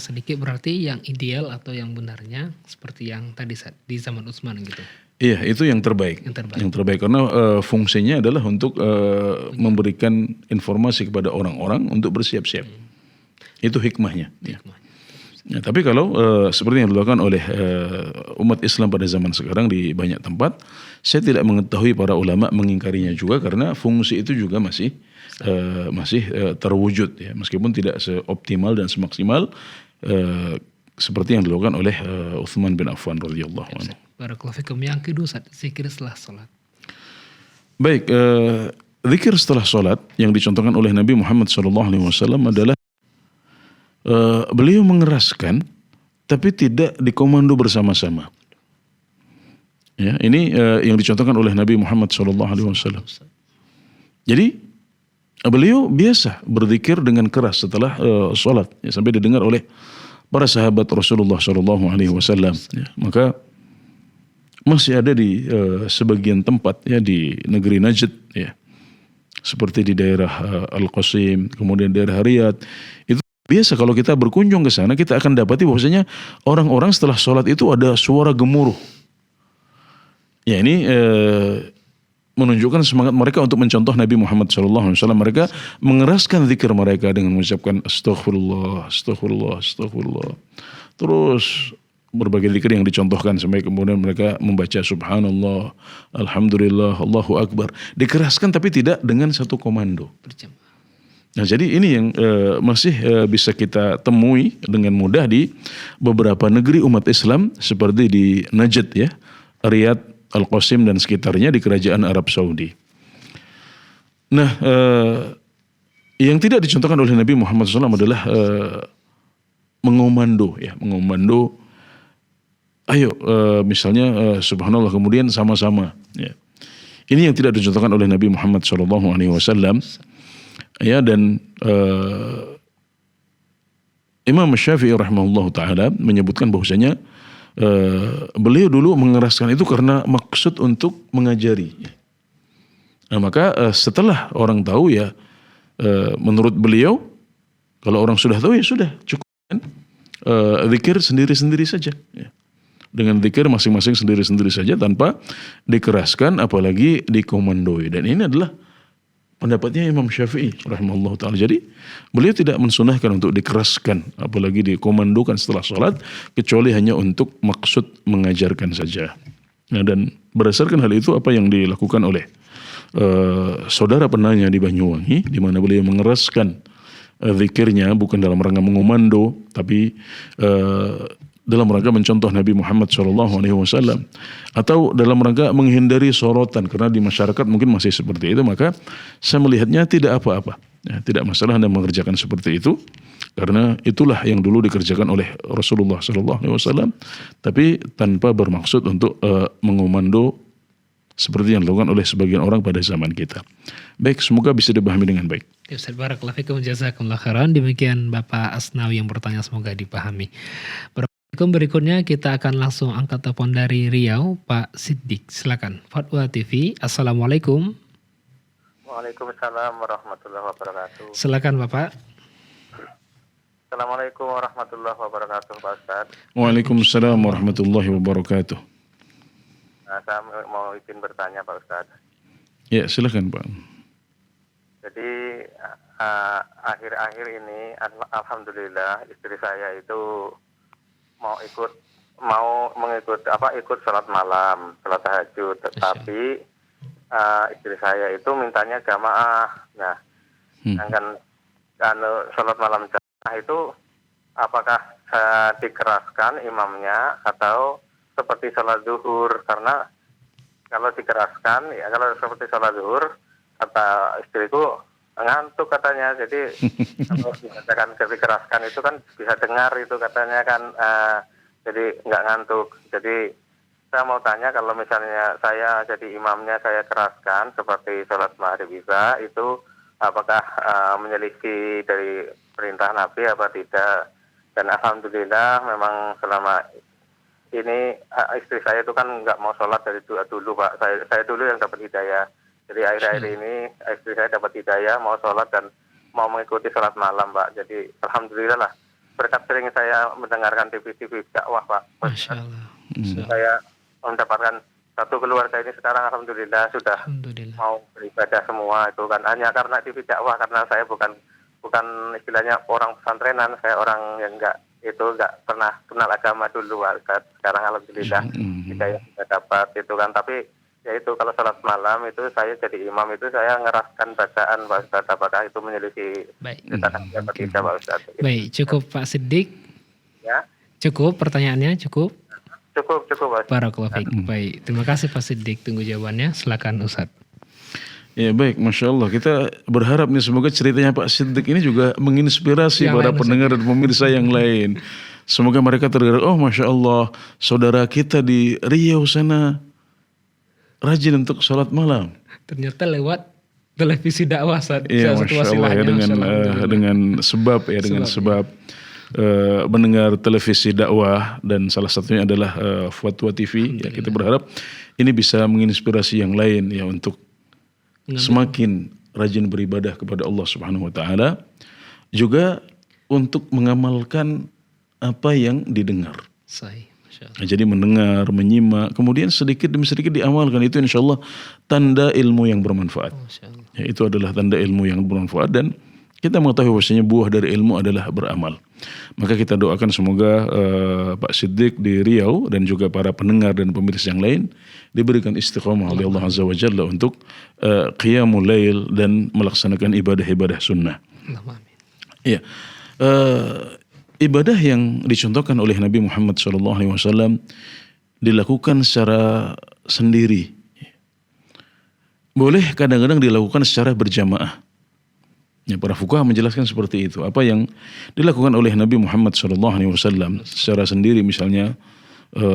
Sedikit berarti yang ideal atau yang benarnya seperti yang tadi di zaman Utsman gitu. Iya, itu yang terbaik. Yang terbaik karena fungsinya adalah untuk memberikan informasi kepada orang-orang untuk bersiap-siap. Itu hikmahnya. Ya. Ya, tapi kalau seperti yang dilakukan oleh umat Islam pada zaman sekarang di banyak tempat, saya tidak mengetahui para ulama mengingkarinya juga karena fungsi itu juga masih terwujud, ya, meskipun tidak seoptimal dan semaksimal seperti yang dilakukan oleh Utsman bin Affan radhiyallahu anhu. Barakallahu fikum. Yang kedua, zikir setelah sholat. Baik, zikir setelah sholat yang dicontohkan oleh Nabi Muhammad SAW adalah beliau mengeraskan tapi tidak dikomando bersama-sama. Ya, ini yang dicontohkan oleh Nabi Muhammad SAW. Jadi beliau biasa berzikir dengan keras setelah sholat, ya, sampai didengar oleh para sahabat Rasulullah SAW. Ya, maka masih ada di sebagian tempat, ya, di negeri Najd, ya, seperti di daerah Al-Qasim, kemudian daerah Riyadh. Itu biasa kalau kita berkunjung ke sana, kita akan dapati bahwasanya orang-orang setelah sholat itu ada suara gemuruh. Ya, ini menunjukkan semangat mereka untuk mencontoh Nabi Muhammad SAW. Mereka mengeraskan zikir mereka dengan mengucapkan astaghfirullah, astaghfirullah, astaghfirullah. Terus berbagai zikir yang dicontohkan sampai kemudian mereka membaca subhanallah, alhamdulillah, Allahu akbar. Dikeraskan tapi tidak dengan satu komando. Nah, jadi ini yang masih bisa kita temui dengan mudah di beberapa negeri umat Islam seperti di Najd, ya, Riyadh, Al-Qasim dan sekitarnya di kerajaan Arab Saudi. Nah, yang tidak dicontohkan oleh Nabi Muhammad SAW adalah mengomando, ya, mengomando. Ayo, misalnya subhanallah kemudian sama-sama. Ya. Ini yang tidak dicontohkan oleh Nabi Muhammad SAW. Ya, dan Imam Syafi'i rahimahullah taala menyebutkan bahwasanya beliau dulu mengeraskan itu karena maksud untuk mengajari. Nah, maka setelah orang tahu ya, menurut beliau kalau orang sudah tahu ya sudah cukup kan, zikir sendiri-sendiri saja. Ya. Dengan zikir masing-masing sendiri-sendiri saja tanpa dikeraskan apalagi dikomandoi. Dan ini adalah pendapatnya Imam Syafi'i rahimahullah ta'ala. Jadi beliau tidak mensunahkan untuk dikeraskan apalagi dikomandokan setelah sholat, kecuali hanya untuk maksud mengajarkan saja. Nah, dan berdasarkan hal itu apa yang dilakukan oleh saudara penanya di Banyuwangi, di mana beliau mengeraskan zikirnya bukan dalam rangka mengomando, tapi dalam rangka mencontoh Nabi Muhammad SAW, atau dalam rangka menghindari sorotan, karena di masyarakat mungkin masih seperti itu, maka saya melihatnya tidak apa-apa, ya, tidak masalah Anda mengerjakan seperti itu, karena itulah yang dulu dikerjakan oleh Rasulullah SAW, tapi tanpa bermaksud untuk mengomando seperti yang dilakukan oleh sebagian orang pada zaman kita. Baik, semoga bisa dipahami dengan baik. Ustaz, barakallahu fikum, jazakumullah khairan. Demikian Bapak Asnawi yang bertanya, semoga dipahami. Berikutnya kita akan langsung angkat telepon dari Riau, Pak Siddiq. Silakan. Fatwa TV. Assalamualaikum. Waalaikumsalam warahmatullahi wabarakatuh. Silakan Bapak. Assalamualaikum warahmatullahi wabarakatuh, Pak Ustaz. Waalaikumsalam warahmatullahi wabarakatuh. Nah, saya mau izin bertanya, Pak Ustaz. Ya, silakan Pak. Jadi akhir-akhir ini alhamdulillah istri saya itu ikut sholat malam, sholat tahajud, tetapi istri saya itu mintanya jamaah. Nah, sedangkan sholat malam jamaah itu apakah dikeraskan imamnya atau seperti sholat zuhur? Karena kalau dikeraskan, ya kalau seperti sholat zuhur, kata istriku ngantuk katanya. Jadi kalau dikatakan dikeraskan itu kan bisa dengar itu katanya kan, jadi nggak ngantuk. Jadi saya mau tanya, kalau misalnya saya jadi imamnya, saya keraskan seperti sholat maghrib isya, itu apakah menyelisih dari perintah Nabi apa tidak? Dan alhamdulillah memang selama ini istri saya itu kan nggak mau sholat dari dulu, Pak. Saya dulu yang dapat hidayah. Jadi akhir-akhir ini istri saya dapat hidayah, mau sholat dan mau mengikuti sholat malam, Pak. Jadi alhamdulillah lah. Berkat sering saya mendengarkan TV dakwah, Pak. Masya Allah. Saya mendapatkan satu keluarga ini sekarang alhamdulillah sudah mau beribadah semua itu kan hanya karena TV dakwah, karena saya bukan istilahnya orang pesantrenan, saya orang yang nggak pernah kenal agama dulu, Pak. Sekarang alhamdulillah hidayah sudah dapat itu kan. Tapi ya itu kalau sholat malam itu saya jadi imam itu saya ngeraskan bacaan, Pak Ustaz. Apakah itu menyelisih apa tidak, Pak Ustaz? Baik, cukup Pak Siddiq. Ya. Cukup pertanyaannya, cukup. Cukup, Pak. Barakallahu fiik. Baik, terima kasih Pak Siddiq. Tunggu jawabannya. Silakan Ustaz. Ya baik, Masya Allah. Kita berharap nih semoga ceritanya Pak Siddiq ini juga menginspirasi para pendengar dan pemirsa yang lain. Semoga mereka tergerak, oh Masya Allah, saudara kita di Riau sana rajin untuk sholat malam. Ternyata lewat televisi dakwah saat Iya, Masya Allah ya, dengan sebab mendengar televisi dakwah, dan salah satunya adalah Fatwa TV. Ya, kita berharap ini bisa menginspirasi yang lain ya untuk semakin rajin beribadah kepada Allah Subhanahu wa taala, juga untuk mengamalkan apa yang didengar. Nah, jadi mendengar, menyimak, kemudian sedikit demi sedikit diamalkan, itu insya Allah tanda ilmu yang bermanfaat. Ya, itu adalah tanda ilmu yang bermanfaat, dan kita mengetahui bahwasanya buah dari ilmu adalah beramal. Maka kita doakan semoga Pak Siddiq di Riau dan juga para pendengar dan pemirsa yang lain diberikan istiqomah oleh Allah Azza wa Jalla untuk qiyamul lail dan melaksanakan ibadah-ibadah sunnah. Iya. Ibadah yang dicontohkan oleh Nabi Muhammad SAW dilakukan secara sendiri. Boleh kadang-kadang dilakukan secara berjamaah. Ya, para fuqaha menjelaskan seperti itu. Apa yang dilakukan oleh Nabi Muhammad SAW secara sendiri, misalnya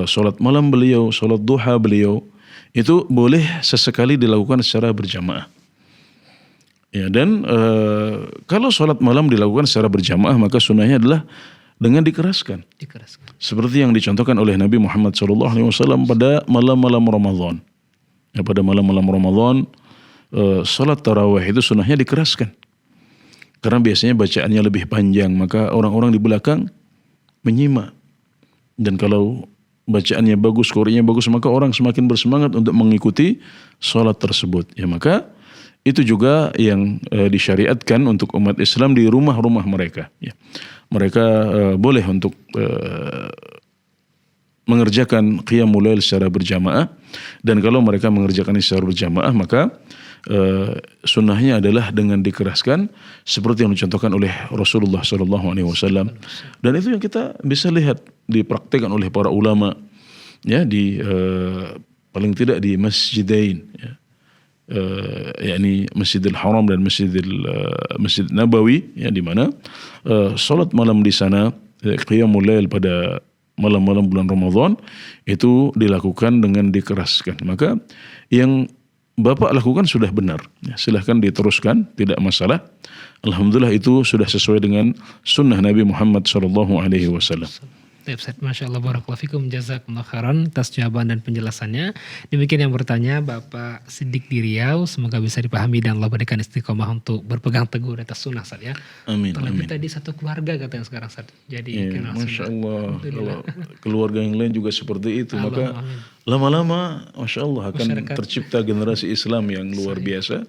sholat malam beliau, sholat duha beliau, itu boleh sesekali dilakukan secara berjamaah. Ya, dan kalau sholat malam dilakukan secara berjamaah, maka sunnahnya adalah dengan dikeraskan. Dikeraskan. Seperti yang dicontohkan oleh Nabi Muhammad SAW pada malam-malam Ramadan. Ya, pada malam-malam Ramadan, salat tarawih itu sunnahnya dikeraskan. Karena biasanya bacaannya lebih panjang, maka orang-orang di belakang menyimak. Dan kalau bacaannya bagus, qori'nya bagus, maka orang semakin bersemangat untuk mengikuti salat tersebut. Ya, maka itu juga yang disyariatkan untuk umat Islam di rumah-rumah mereka. Ya. Mereka boleh untuk mengerjakan qiyamul lail secara berjamaah, dan kalau mereka mengerjakan secara berjamaah maka sunnahnya adalah dengan dikeraskan seperti yang dicontohkan oleh Rasulullah SAW. Dan itu yang kita bisa lihat dipraktikkan oleh para ulama, ya, di paling tidak di masjidain, ya. Yakni Masjidil Haram dan Masjid Nabawi, ya, di mana salat malam di sana, qiyamul lail pada malam-malam bulan Ramadan itu dilakukan dengan dikeraskan. Maka yang Bapak lakukan sudah benar, ya, silahkan diteruskan, tidak masalah. Alhamdulillah itu sudah sesuai dengan sunnah Nabi Muhammad SAW. Ustaz, Masya Allah, barakallahu fikum, jazakumullah khairan atas jawaban dan penjelasannya. Demikian yang bertanya Bapak Siddiq di Riau, semoga bisa dipahami dan Allah berikan istiqomah untuk berpegang teguh di atas sunnah, Ustaz, ya. Amin. Apalagi Amin. tadi satu keluarga katanya sekarang, Ustaz. Jadi Ya, kenal Masya sunnah. Allah, Alhamdulillah. kalau keluarga yang lain juga seperti itu, maka Allahumma amin. lama-lama Masya Allah akan Masyarakat. tercipta generasi Islam yang luar biasa,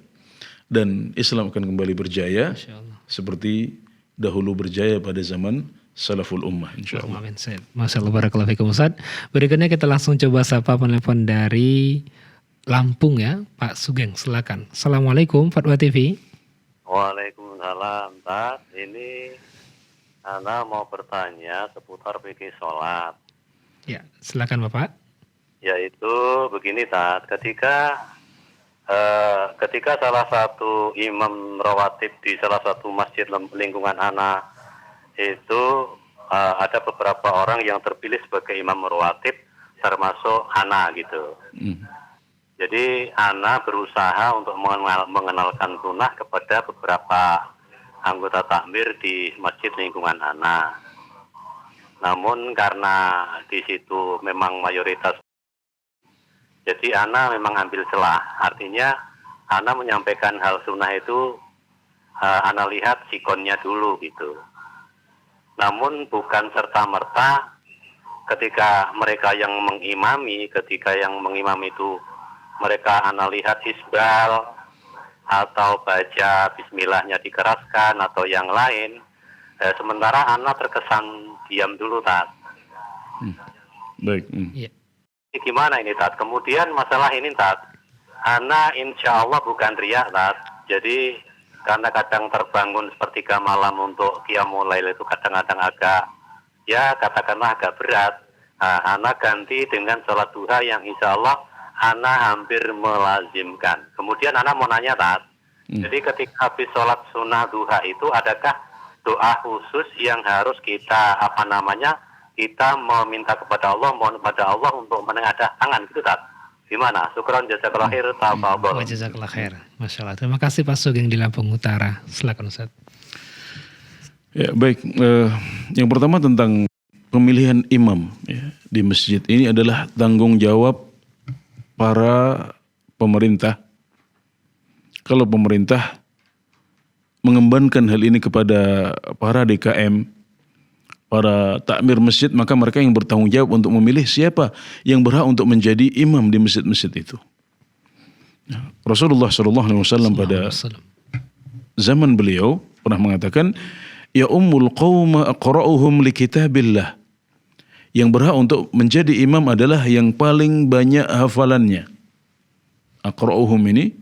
dan Islam akan kembali berjaya Masya Allah. seperti dahulu berjaya pada zaman salaful ummah, insya Allah. Amin. Masya Allah, barakallahu fikum, Ustaz. Berikutnya kita langsung coba sapa penelpon dari Lampung, ya, Pak Sugeng, silakan. Assalamualaikum, Fatwa TV. Waalaikumsalam, Tat. Ini Ana mau bertanya seputar fikih sholat. Ya, silakan Bapak. Yaitu begini, Tat. Ketika salah satu imam rawatib di salah satu masjid lingkungan Ana itu ada beberapa orang yang terpilih sebagai imam rawatib, termasuk Ana gitu. Jadi Ana berusaha untuk mengenalkan sunnah kepada beberapa anggota takmir di masjid lingkungan Ana. Namun karena di situ memang mayoritas, jadi Ana memang ambil celah. Artinya Ana menyampaikan hal sunnah itu Ana lihat sikonnya dulu gitu. Namun bukan serta-merta ketika mereka yang mengimami itu mereka Ana lihat isbal atau baca bismillahnya dikeraskan atau yang lain. Sementara Ana terkesan diam dulu, Tat. Baik. Iya. Ini gimana ini, Tat? Kemudian masalah ini, Tat, Ana insya Allah bukan riak, Tat. Jadi karena kadang terbangun sepertiga malam untuk qiyamul lail itu kadang-kadang agak, ya katakanlah agak berat. Ana ganti dengan sholat duha yang insya Allah Ana hampir melazimkan. Kemudian Ana mau nanya, Tat, jadi ketika habis sholat sunnah duha itu adakah doa khusus yang harus kita kita meminta kepada Allah, mohon kepada Allah untuk menengadah tangan gitu, Tat? Gimana? Syukran, jazakallahu khair, tafadhol. Jazakallah khair. Masya Allah. Terima kasih Pak Sugeng di Lampung Utara. Silakan, Ustaz. Ya, baik. Yang pertama tentang pemilihan imam, ya, di masjid ini adalah tanggung jawab para pemerintah. Kalau pemerintah mengembangkan hal ini kepada para DKM, para takmir masjid, maka mereka yang bertanggung jawab untuk memilih siapa yang berhak untuk menjadi imam di masjid-masjid itu. Rasulullah SAW pada zaman beliau pernah mengatakan, ya ummul qawma aqra'uhum li kitabillah. Yang berhak untuk menjadi imam adalah yang paling banyak hafalannya. Aqra'uhum ini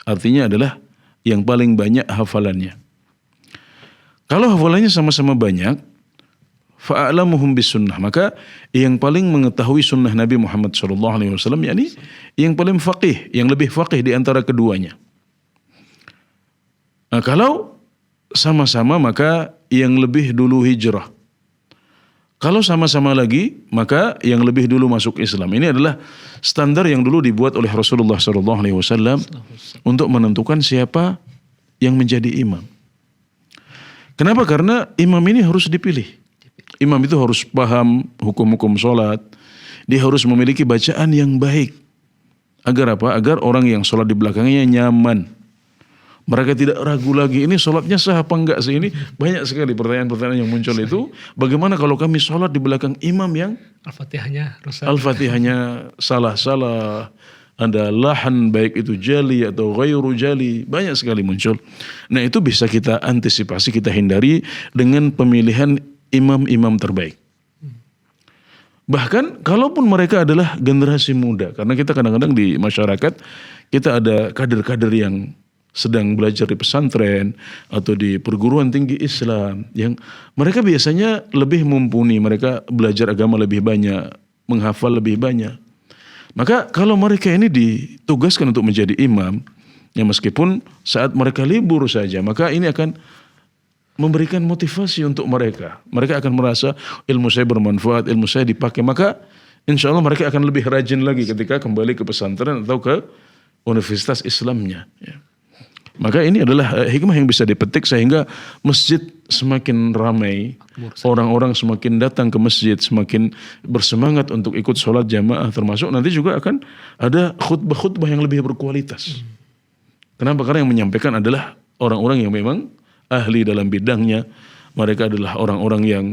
artinya adalah yang paling banyak hafalannya. Kalau hafalannya sama-sama banyak, fa'alamuhum bis sunnah, maka yang paling mengetahui sunnah Nabi Muhammad SAW, yakni yang paling faqih, yang lebih faqih di antara keduanya. Nah, kalau sama-sama maka yang lebih dulu hijrah. Kalau sama-sama lagi maka yang lebih dulu masuk Islam. Ini adalah standar yang dulu dibuat oleh Rasulullah SAW untuk menentukan siapa yang menjadi imam. Kenapa? Karena imam ini harus dipilih. Imam itu harus paham hukum-hukum sholat. Dia harus memiliki bacaan yang baik. Agar apa? Agar orang yang sholat di belakangnya nyaman. Mereka tidak ragu lagi, ini sholatnya sah apa enggak sih? Ini banyak sekali pertanyaan-pertanyaan yang muncul itu. Bagaimana kalau kami sholat di belakang imam yang Al-Fatihahnya rusak. Al-Fatihahnya salah-salah, ada lahan baik itu jali atau ghairu jali, banyak sekali muncul. Nah itu bisa kita antisipasi, kita hindari dengan pemilihan imam-imam terbaik. Bahkan kalaupun mereka adalah generasi muda, karena kita kadang-kadang di masyarakat kita ada kader-kader yang sedang belajar di pesantren atau di perguruan tinggi Islam yang mereka biasanya lebih mumpuni, mereka belajar agama lebih banyak, menghafal lebih banyak. Maka kalau mereka ini ditugaskan untuk menjadi imam, ya meskipun saat mereka libur saja, maka ini akan memberikan motivasi untuk mereka. Mereka akan merasa ilmu saya bermanfaat, ilmu saya dipakai, maka insya Allah mereka akan lebih rajin lagi ketika kembali ke pesantren atau ke universitas Islamnya. Ya. Maka ini adalah hikmah yang bisa dipetik sehingga masjid semakin ramai, orang-orang semakin datang ke masjid, semakin bersemangat untuk ikut sholat jamaah, termasuk nanti juga akan ada khutbah-khutbah yang lebih berkualitas. Kenapa? Karena yang menyampaikan adalah orang-orang yang memang ahli dalam bidangnya, mereka adalah orang-orang yang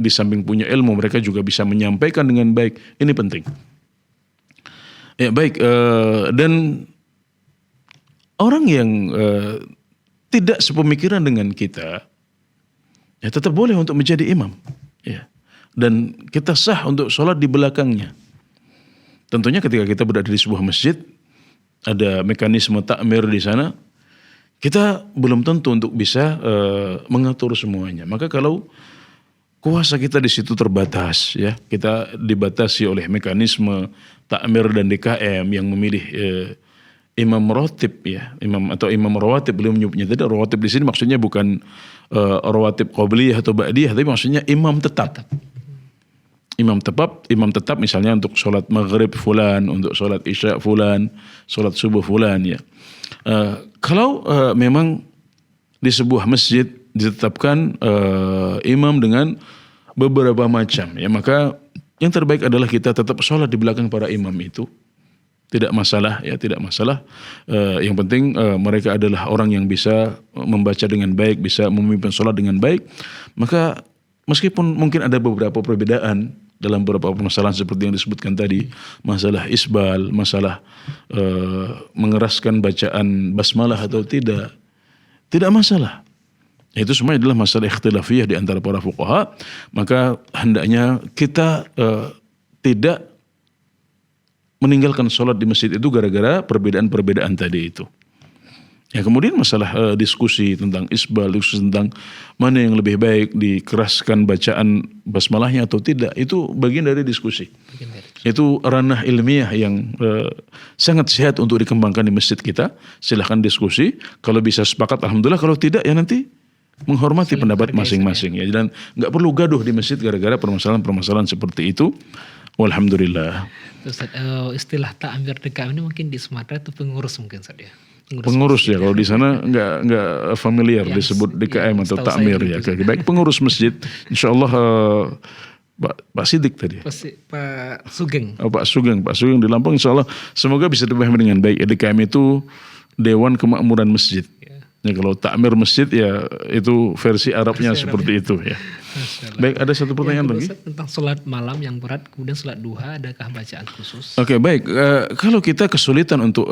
di samping punya ilmu, mereka juga bisa menyampaikan dengan baik. Ini penting. Ya baik, dan orang yang tidak sepemikiran dengan kita, ya tetap boleh untuk menjadi imam, ya. Dan kita sah untuk sholat di belakangnya. Tentunya ketika kita berada di sebuah masjid, ada mekanisme takmir di sana, kita belum tentu untuk bisa mengatur semuanya. Maka kalau kuasa kita di situ terbatas, ya kita dibatasi oleh mekanisme takmir dan DKM yang memilih imam rawatib, ya, imam atau imam rawatib, beliau menyebutnya tadi rawatib di sini maksudnya bukan rawatib qabliyah atau ba'diyah, tapi maksudnya imam tetap. Imam tetap misalnya untuk sholat maghrib fulan, untuk sholat isya fulan, sholat subuh fulan, ya. Kalau memang di sebuah masjid ditetapkan imam dengan beberapa macam, ya maka yang terbaik adalah kita tetap sholat di belakang para imam itu. Tidak masalah, ya tidak masalah. Yang penting mereka adalah orang yang bisa membaca dengan baik, bisa memimpin sholat dengan baik. Maka meskipun mungkin ada beberapa perbedaan dalam beberapa permasalahan seperti yang disebutkan tadi, masalah isbal, masalah mengeraskan bacaan basmalah atau tidak masalah. Itu semua adalah masalah ikhtilafiyah di antara para fuqaha. Maka hendaknya kita tidak meninggalkan sholat di masjid itu gara-gara perbedaan-perbedaan tadi itu. Ya kemudian masalah diskusi tentang isbal, diskusi tentang mana yang lebih baik dikeraskan bacaan basmalahnya atau tidak, itu bagian dari diskusi. Itu ranah ilmiah yang sangat sehat untuk dikembangkan di masjid kita. Silahkan diskusi. Kalau bisa sepakat alhamdulillah, kalau tidak ya nanti menghormati pendapat masing-masing, ya. Dan nggak perlu gaduh di masjid gara-gara permasalahan-permasalahan seperti itu. Walhamdulillah. Ustaz, istilah takmir DKM ini mungkin di Sumatera itu pengurus mungkin Ustaz ya. Pengurus ya, kalau di sana nggak familiar disebut DKM atau takmir ya. Baik pengurus masjid, insya Allah Pak Sidik tadi. Pak Sugeng. Pak Sugeng di Lampung, insya Allah semoga bisa dipahami dengan baik. DKM itu Dewan Kemakmuran Masjid. Ya, kalau takmir masjid ya itu versi Arabnya seperti itu ya. Baik, ada satu pertanyaan lagi tentang sholat malam yang berat, kemudian sholat duha, adakah bacaan khusus? Oke, baik. Kalau kita kesulitan untuk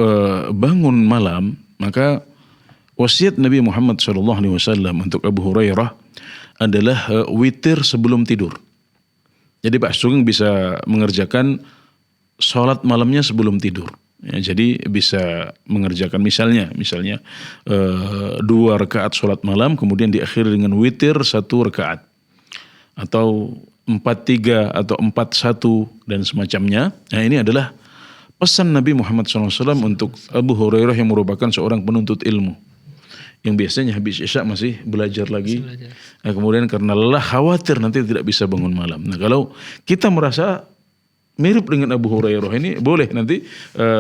bangun malam, maka wasiat Nabi Muhammad SAW untuk Abu Hurairah adalah witir sebelum tidur. Jadi Pak Sugeng bisa mengerjakan sholat malamnya sebelum tidur. Ya, jadi bisa mengerjakan misalnya 2 rakaat sholat malam kemudian diakhiri dengan witir 1 rakaat atau 4-3 atau 4-1 dan semacamnya. Nah ini adalah pesan Nabi Muhammad SAW untuk Abu Hurairah yang merupakan seorang penuntut ilmu yang biasanya habis isya masih belajar lagi. Nah, kemudian karena lelah khawatir nanti tidak bisa bangun malam. Nah kalau kita merasa mirip dengan Abu Hurairah ini boleh nanti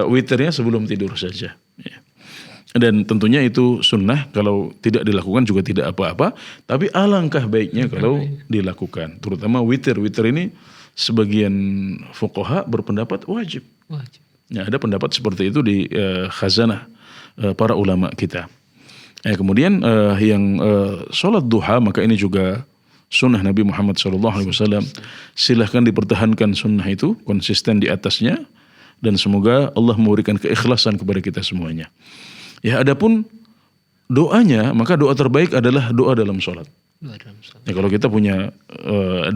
witirnya sebelum tidur saja. Ya. Dan tentunya itu sunnah, kalau tidak dilakukan juga tidak apa-apa. Tapi alangkah baiknya kalau dilakukan. Terutama witir. Witir ini sebagian fuqaha berpendapat wajib. Ya, ada pendapat seperti itu di khazanah para ulama kita. Kemudian yang sholat duha, maka ini juga sunnah Nabi Muhammad SAW. Silahkan dipertahankan sunnah itu, konsisten di atasnya. Dan semoga Allah memberikan keikhlasan kepada kita semuanya. Ya, adapun doanya, maka doa terbaik adalah doa dalam sholat. Ya, kalau kita punya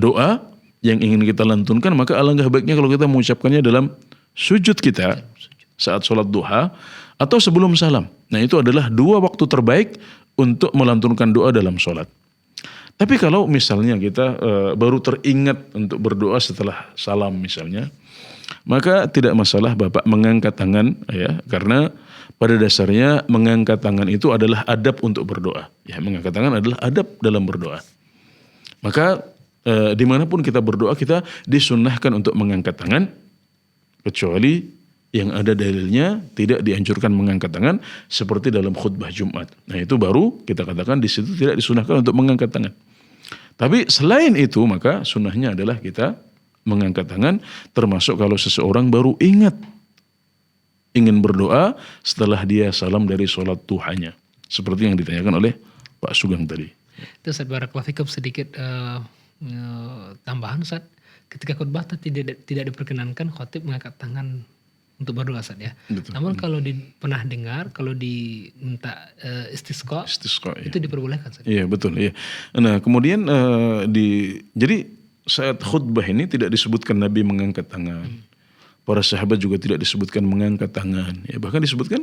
doa yang ingin kita lantunkan, maka alangkah baiknya kalau kita mengucapkannya dalam sujud kita saat sholat duha atau sebelum salam. Nah, itu adalah dua waktu terbaik untuk melantunkan doa dalam sholat. Tapi kalau misalnya kita baru teringat untuk berdoa setelah salam misalnya, maka tidak masalah Bapak mengangkat tangan, ya, karena pada dasarnya mengangkat tangan itu adalah adab untuk berdoa. Ya, mengangkat tangan adalah adab dalam berdoa. Maka dimanapun kita berdoa, kita disunnahkan untuk mengangkat tangan, kecuali yang ada dalilnya tidak dianjurkan mengangkat tangan seperti dalam khutbah Jumat. Nah, itu baru kita katakan di situ tidak disunahkan untuk mengangkat tangan. Tapi selain itu, maka sunnahnya adalah kita mengangkat tangan, termasuk kalau seseorang baru ingat ingin berdoa setelah dia salam dari sholat duhanya. Seperti yang ditanyakan oleh Pak Sugeng tadi. Itu Ustaz, barakallahu fikum, sedikit tambahan Ustaz. Ketika khutbah tidak diperkenankan khatib mengangkat tangan untuk berdoa Ustaz, ya. Betul. Namun kalau pernah dengar kalau diminta istisqa ya. itu diperbolehkan Ustaz. Iya, betul, iya. Nah, kemudian jadi saat khutbah ini tidak disebutkan Nabi mengangkat tangan. Para sahabat juga tidak disebutkan mengangkat tangan. Ya, bahkan disebutkan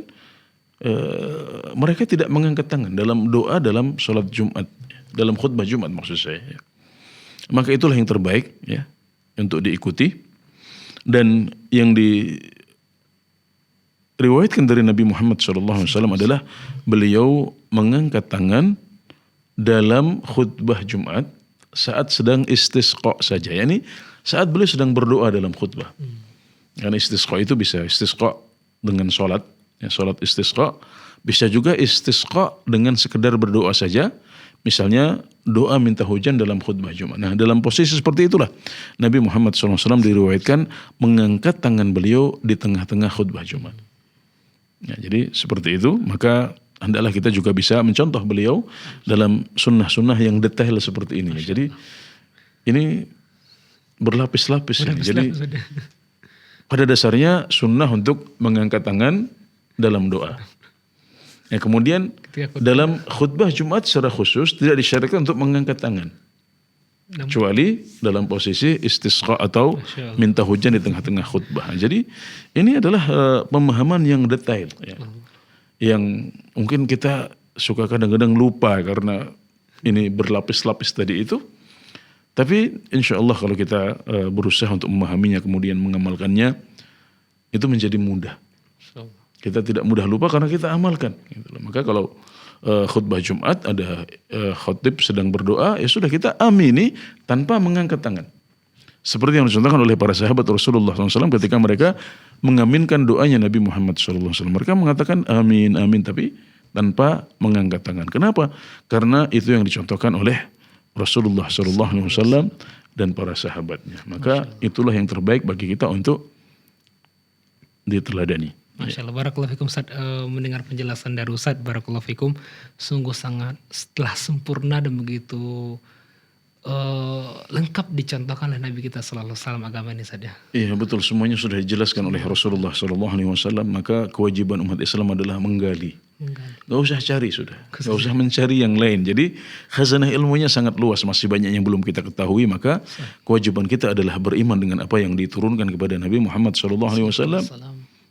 mereka tidak mengangkat tangan dalam doa dalam sholat Jumat, dalam khutbah Jumat maksud saya. Ya. Maka itulah yang terbaik, ya, untuk diikuti. Dan yang diriwayatkan dari Nabi Muhammad SAW adalah beliau mengangkat tangan dalam khutbah Jumat saat sedang istisqa saja. Yani saat beliau sedang berdoa dalam khutbah. Karena istisqa itu bisa istisqa dengan sholat, ya, sholat istisqa. Bisa juga istisqa dengan sekedar berdoa saja. Misalnya doa minta hujan dalam khutbah Jumat. Nah, dalam posisi seperti itulah Nabi Muhammad SAW diriwayatkan mengangkat tangan beliau di tengah-tengah khutbah Jumat. Ya, jadi seperti itu, maka hendaklah kita juga bisa mencontoh beliau dalam sunnah-sunnah yang detail seperti ini. Jadi ini berlapis-lapis. Jadi pada dasarnya sunnah untuk mengangkat tangan dalam doa. Ya, kemudian dalam khutbah Jumat secara khusus tidak disyaratkan untuk mengangkat tangan. Kecuali dalam posisi istisqa atau minta hujan di tengah-tengah khutbah. Jadi ini adalah pemahaman yang detail, ya. Yang mungkin kita suka kadang-kadang lupa karena ini berlapis-lapis tadi itu. Tapi insya Allah kalau kita berusaha untuk memahaminya kemudian mengamalkannya, itu menjadi mudah. Kita tidak mudah lupa karena kita amalkan. Maka kalau khutbah Jumat ada khatib sedang berdoa, ya sudah kita amini tanpa mengangkat tangan. Seperti yang dicontohkan oleh para sahabat Rasulullah SAW ketika mereka mengaminkan doanya Nabi Muhammad SAW. Mereka mengatakan amin, amin, tapi tanpa mengangkat tangan. Kenapa? Karena itu yang dicontohkan oleh Rasulullah SAW dan para sahabatnya. Maka itulah yang terbaik bagi kita untuk diteladani. Masya Allah, barakallahu fikum Ustaz, mendengar penjelasan dari Ustaz, barakallahu fikum, sungguh sangat telah sempurna dan begitu lengkap dicontohkan oleh Nabi kita sallallahu alaihi wasallam agama ini saja. Iya, betul, semuanya sudah dijelaskan oleh Rasulullah SAW. Maka kewajiban umat Islam adalah menggali. Gak usah cari sudah, gak usah mencari yang lain. Jadi khazanah ilmunya sangat luas, masih banyak yang belum kita ketahui. Maka kewajiban kita adalah beriman dengan apa yang diturunkan kepada Nabi Muhammad SAW.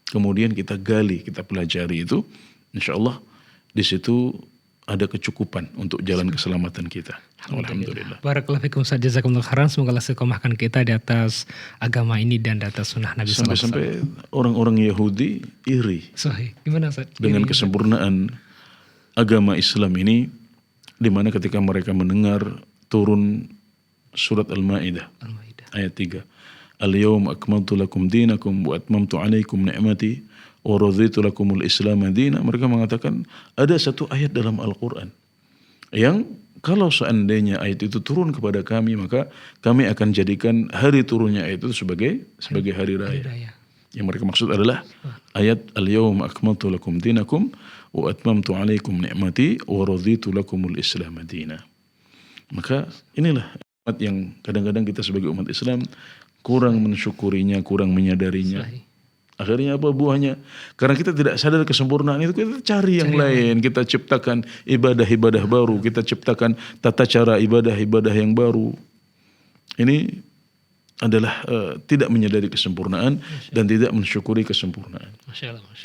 Kemudian kita gali, kita pelajari itu, insya Allah di situ ada kecukupan untuk jalan keselamatan kita. Alhamdulillah. Barakallahu fikum Ustaz, jazakumullah khairan. Semoga Allah istiqomahkan kita di atas agama ini dan di atas sunnah Nabi sallallahu alaihi wasallam. Sampai orang-orang Yahudi iri. Sahih. Gimana Ustaz? Dengan kesempurnaan agama Islam ini, di mana ketika mereka mendengar turun surat Al-Maidah ayat 3. Al-yawma akmaltu lakum dinakum wa atmamtu alaikum ni'mati wa raditu lakumul Islam madina. Mereka mengatakan ada satu ayat dalam Al-Quran yang kalau seandainya ayat itu turun kepada kami, maka kami akan jadikan hari turunnya ayat itu sebagai hari raya. Yang mereka maksud adalah ayat al-yawma akmaltu lakum dinakum wa atmamtu alaikum ni'mati wa raditu lakumul Islam madina. Maka inilah ayat yang kadang-kadang kita sebagai umat Islam kurang mensyukurinya, kurang menyadarinya. Akhirnya apa buahnya? Karena kita tidak sadar kesempurnaan itu, kita cari yang lain. Kita ciptakan ibadah-ibadah baru. Kita ciptakan tata cara ibadah-ibadah yang baru. Ini adalah tidak menyadari kesempurnaan dan tidak mensyukuri kesempurnaan.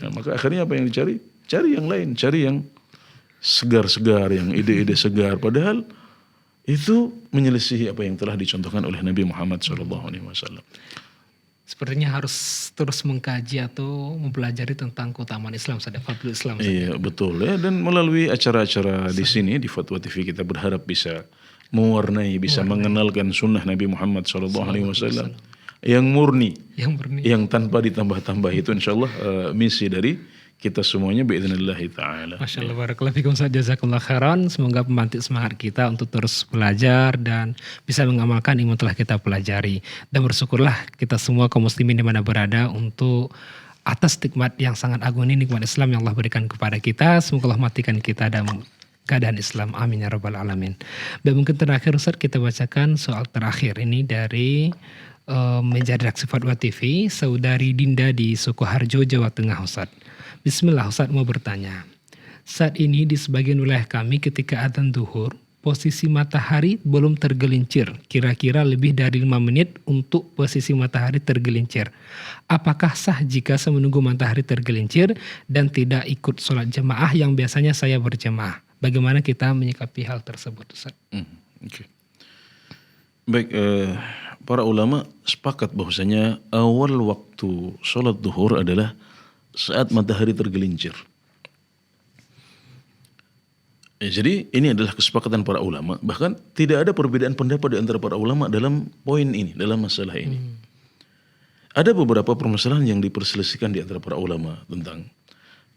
Nah, maka akhirnya apa yang dicari? Cari yang lain. Cari yang segar-segar, yang ide-ide segar. Padahal itu menyelisihi apa yang telah dicontohkan oleh Nabi Muhammad SAW. Sepertinya harus terus mengkaji atau mempelajari tentang keutamaan Islam, fadlul Islam. Iya betul ya, dan melalui acara-acara di sini di Fatwa TV kita berharap bisa mewarnai, bisa mengenalkan sunnah Nabi Muhammad SAW yang murni, yang tanpa ditambah-tambah. Itu insyaallah misi dari kita semuanya biidznillah ta'ala. Masya Allah, barakallahu fikum, jazakallah khairan. Semoga memantik semangat kita untuk terus belajar dan bisa mengamalkan ilmu telah kita pelajari. Dan bersyukurlah kita semua kaum muslimin di mana berada untuk atas nikmat yang sangat agung ini, nikmat Islam yang Allah berikan kepada kita. Semoga Allah matikan kita dalam keadaan Islam. Amin ya rabbal alamin. Dan mungkin terakhir Ustaz, kita bacakan soal terakhir ini dari meja redaksi Fatwa TV, Saudari Dinda di Sukoharjo, Jawa Tengah, Ustaz. Bismillah, Ustaz mau bertanya. Saat ini di sebagian wilayah kami ketika adzan zuhur, posisi matahari belum tergelincir. Kira-kira lebih dari 5 menit untuk posisi matahari tergelincir. Apakah sah jika saya menunggu matahari tergelincir dan tidak ikut sholat jemaah yang biasanya saya berjemaah? Bagaimana kita menyikapi hal tersebut, Ustaz? Okay. Baik, para ulama sepakat bahwasanya awal waktu sholat zuhur adalah saat matahari tergelincir. Jadi ini adalah kesepakatan para ulama. Bahkan tidak ada perbedaan pendapat di antara para ulama dalam poin ini, dalam masalah ini. Ada beberapa permasalahan yang diperselisihkan di antara para ulama tentang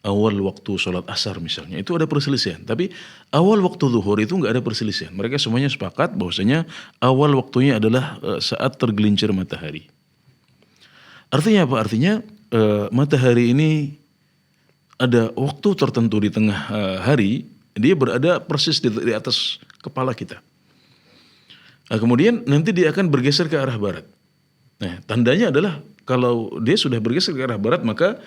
awal waktu sholat asar misalnya. Itu ada perselisihan. Tapi awal waktu zuhur itu nggak ada perselisihan. Mereka semuanya sepakat bahwasanya awal waktunya adalah saat tergelincir matahari. Artinya apa? Artinya matahari ini ada waktu tertentu di tengah hari, dia berada persis di atas kepala kita. Nah, kemudian nanti dia akan bergeser ke arah barat. Nah, tandanya adalah kalau dia sudah bergeser ke arah barat, maka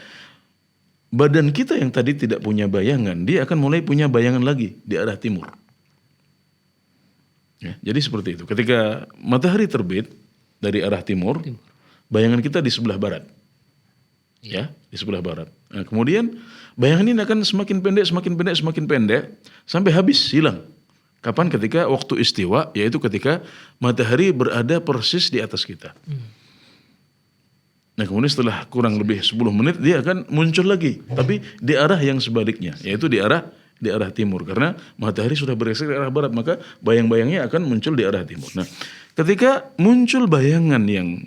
badan kita yang tadi tidak punya bayangan, dia akan mulai punya bayangan lagi di arah timur. Ya, jadi seperti itu. Ketika matahari terbit dari arah timur, bayangan kita di sebelah barat. Ya, di sebelah barat. Nah, kemudian bayangan ini akan semakin pendek sampai habis, hilang. Kapan? Ketika waktu istiwa, yaitu ketika matahari berada persis di atas kita. Nah, kemudian setelah kurang lebih 10 menit dia akan muncul lagi, tapi di arah yang sebaliknya, yaitu di arah timur, karena matahari sudah bergeser ke arah barat, maka bayang-bayangnya akan muncul di arah timur. Nah, ketika muncul bayangan yang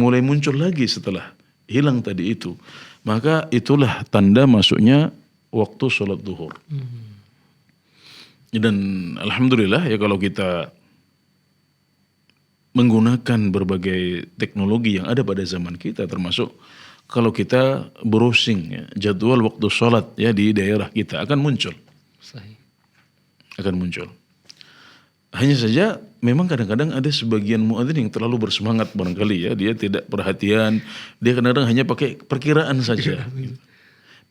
mulai muncul lagi setelah hilang tadi itu, maka itulah tanda masuknya waktu sholat zuhur. Dan alhamdulillah ya, kalau kita menggunakan berbagai teknologi yang ada pada zaman kita, termasuk kalau kita browsing ya, jadwal waktu sholat ya di daerah kita akan muncul. Akan muncul. Hanya saja memang kadang-kadang ada sebagian muadzin yang terlalu bersemangat barangkali ya, dia tidak perhatian, dia kadang-kadang hanya pakai perkiraan saja.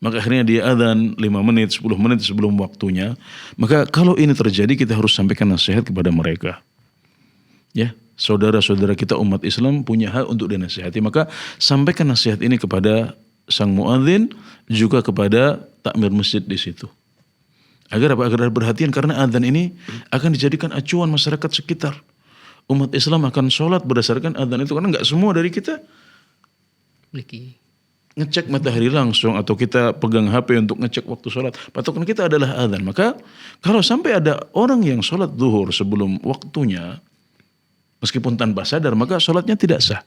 Maka akhirnya dia adzan 5 menit, 10 menit sebelum waktunya. Maka kalau ini terjadi, kita harus sampaikan nasihat kepada mereka. Ya, saudara-saudara kita umat Islam punya hak untuk dinasihati, maka sampaikan nasihat ini kepada sang muadzin, juga kepada takmir masjid di situ. Agar apa? Agar perhatian, karena adzan ini akan dijadikan acuan masyarakat sekitar. Umat Islam akan sholat berdasarkan adzan itu, karena nggak semua dari kita ngecek matahari langsung atau kita pegang HP untuk ngecek waktu sholat. Patokan kita adalah adzan. Maka kalau sampai ada orang yang sholat zuhur sebelum waktunya, meskipun tanpa sadar, maka sholatnya tidak sah.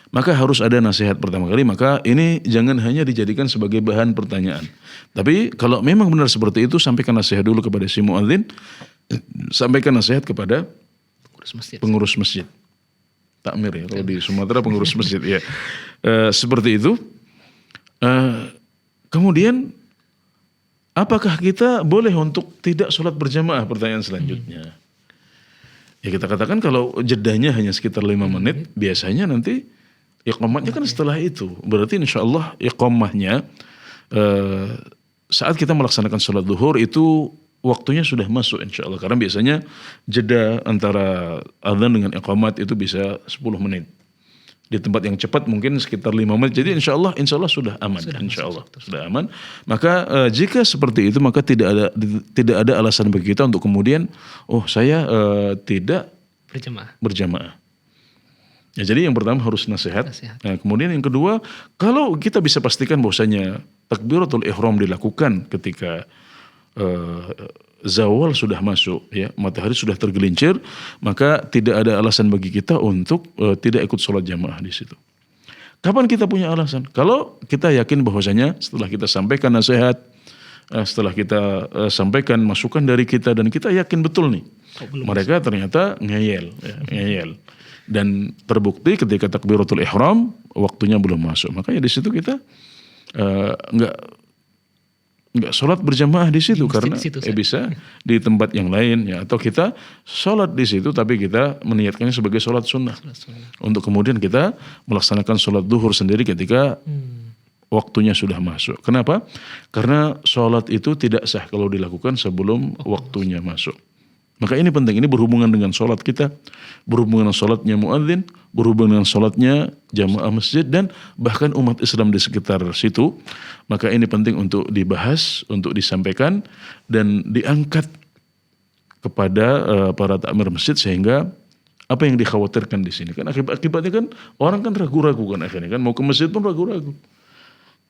maka harus ada nasihat pertama kali. Maka ini jangan hanya dijadikan sebagai bahan pertanyaan. Tapi kalau memang benar seperti itu, sampaikan nasihat dulu kepada si muadzin, sampaikan nasihat kepada pengurus masjid. Takmir ya, kalau di Sumatera pengurus masjid ya. Seperti itu. Kemudian apakah kita boleh untuk tidak sholat berjamaah? Pertanyaan selanjutnya. Ya kita katakan kalau jedanya hanya sekitar 5 menit, biasanya nanti iqamatnya kan setelah itu. Berarti insya Allah iqamahnya saat kita melaksanakan sholat duhur itu waktunya sudah masuk insya Allah. Karena biasanya jeda antara adzan dengan iqamat itu bisa 10 menit. Di tempat yang cepat mungkin sekitar 5 menit. Jadi insya Allah sudah aman. Insya Allah sudah aman. Maka jika seperti itu maka tidak ada alasan bagi kita untuk kemudian saya tidak berjamaah. Ya, jadi yang pertama harus nasihat. Nah, kemudian yang kedua, kalau kita bisa pastikan bahwasanya takbiratul ihram dilakukan ketika zawal sudah masuk, ya, matahari sudah tergelincir, maka tidak ada alasan bagi kita untuk tidak ikut sholat jamaah di situ. Kapan kita punya alasan? Kalau kita yakin bahwasanya setelah kita sampaikan nasihat, setelah kita sampaikan masukan dari kita dan kita yakin betul nih, mereka ternyata ngeyel, dan terbukti ketika takbiratul ihram waktunya belum masuk, makanya di situ kita nggak sholat berjamaah di situ karena bisa di tempat yang lain ya, atau kita sholat di situ tapi kita meniatkannya sebagai sholat sunnah untuk kemudian kita melaksanakan sholat duhur sendiri ketika waktunya sudah masuk. Kenapa? Karena sholat itu tidak sah kalau dilakukan sebelum waktunya masuk. Maka ini penting, ini berhubungan dengan sholat kita, berhubungan dengan sholatnya muadzin, berhubungan dengan sholatnya jamaah masjid dan bahkan umat Islam di sekitar situ. Maka ini penting untuk dibahas, untuk disampaikan dan diangkat kepada para takmir masjid sehingga apa yang dikhawatirkan di sini kan akibatnya kan orang kan ragu-ragu kan akhirnya kan mau ke masjid pun ragu-ragu.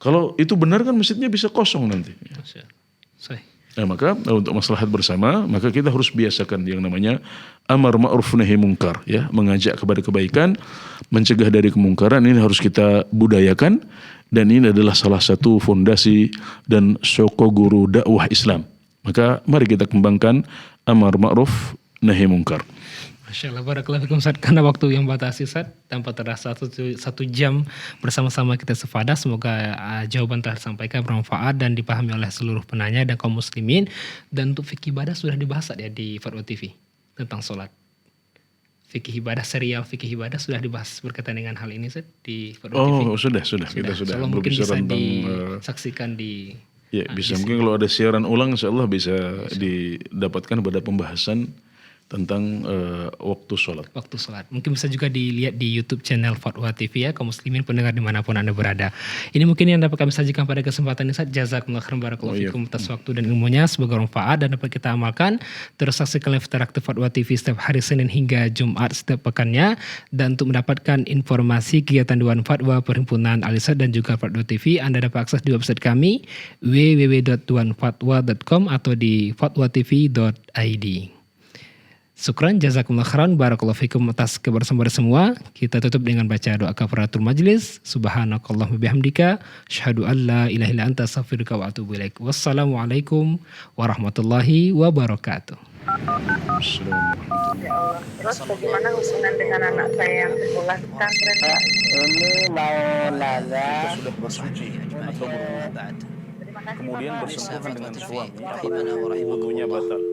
Kalau itu benar kan masjidnya bisa kosong nanti. Nah, maka untuk maslahat bersama, maka kita harus biasakan yang namanya amar ma'ruf nahi munkar, ya, mengajak kepada kebaikan, mencegah dari kemungkaran. Ini harus kita budayakan dan ini adalah salah satu fondasi dan sokoguru dakwah Islam. Maka mari kita kembangkan amar ma'ruf nahi munkar. Masya Allah, barakallahu fikum Ustaz. Karena waktu yang batasi Ustaz, tanpa terasa satu jam bersama-sama kita sefadah. Semoga jawaban telah disampaikan bermanfaat dan dipahami oleh seluruh penanya dan kaum muslimin. Dan untuk fikih ibadah sudah dibahas ya di Fatwa TV tentang sholat. Fikih ibadah, serial fikih ibadah sudah dibahas berkaitan dengan hal ini Ustaz di Fatwa TV. Sudah. Kita sudah mungkin bisa tentang, disaksikan di ya, bisa mungkin kalau ada siaran ulang insyaallah bisa didapatkan pada pembahasan tentang waktu sholat. Mungkin bisa juga dilihat di YouTube channel Fatwa TV ya, kaum muslimin pendengar dimanapun Anda berada. Ini mungkin yang dapat kami sajikan pada kesempatan ini Ustaz. Jazakumullah khairan barakallahu fikum atas waktu dan ilmunya, semoga bermanfaat dan dapat kita amalkan. Terus saksikan live interaktif Fatwa TV setiap hari Senin hingga Jumat setiap pekannya. Dan untuk mendapatkan informasi kegiatan Dewan Fatwa Perhimpunan Al-Irsad dan juga Fatwa TV, Anda dapat akses di website kami www.dewanfatwa.com atau di fatwatv.id. Syukran, jazakumullah khairan, barakallahu fikum atas kebersamaan semua. Kita tutup dengan baca doa kafaratul majlis. Subhanakallahumma bihamdika, asyhadu an la ilaha illa anta, astaghfiruka wa atubu ilaik. Wassalamualaikum warahmatullahi wabarakatuh. Ya Allah. Terus bagaimana hubungan dengan anak saya yang sekolah di pesantren? Ini mau nanya. Sudah bersuci atau berwudu, kemudian bersentuhan dengan suami, wudunya batal.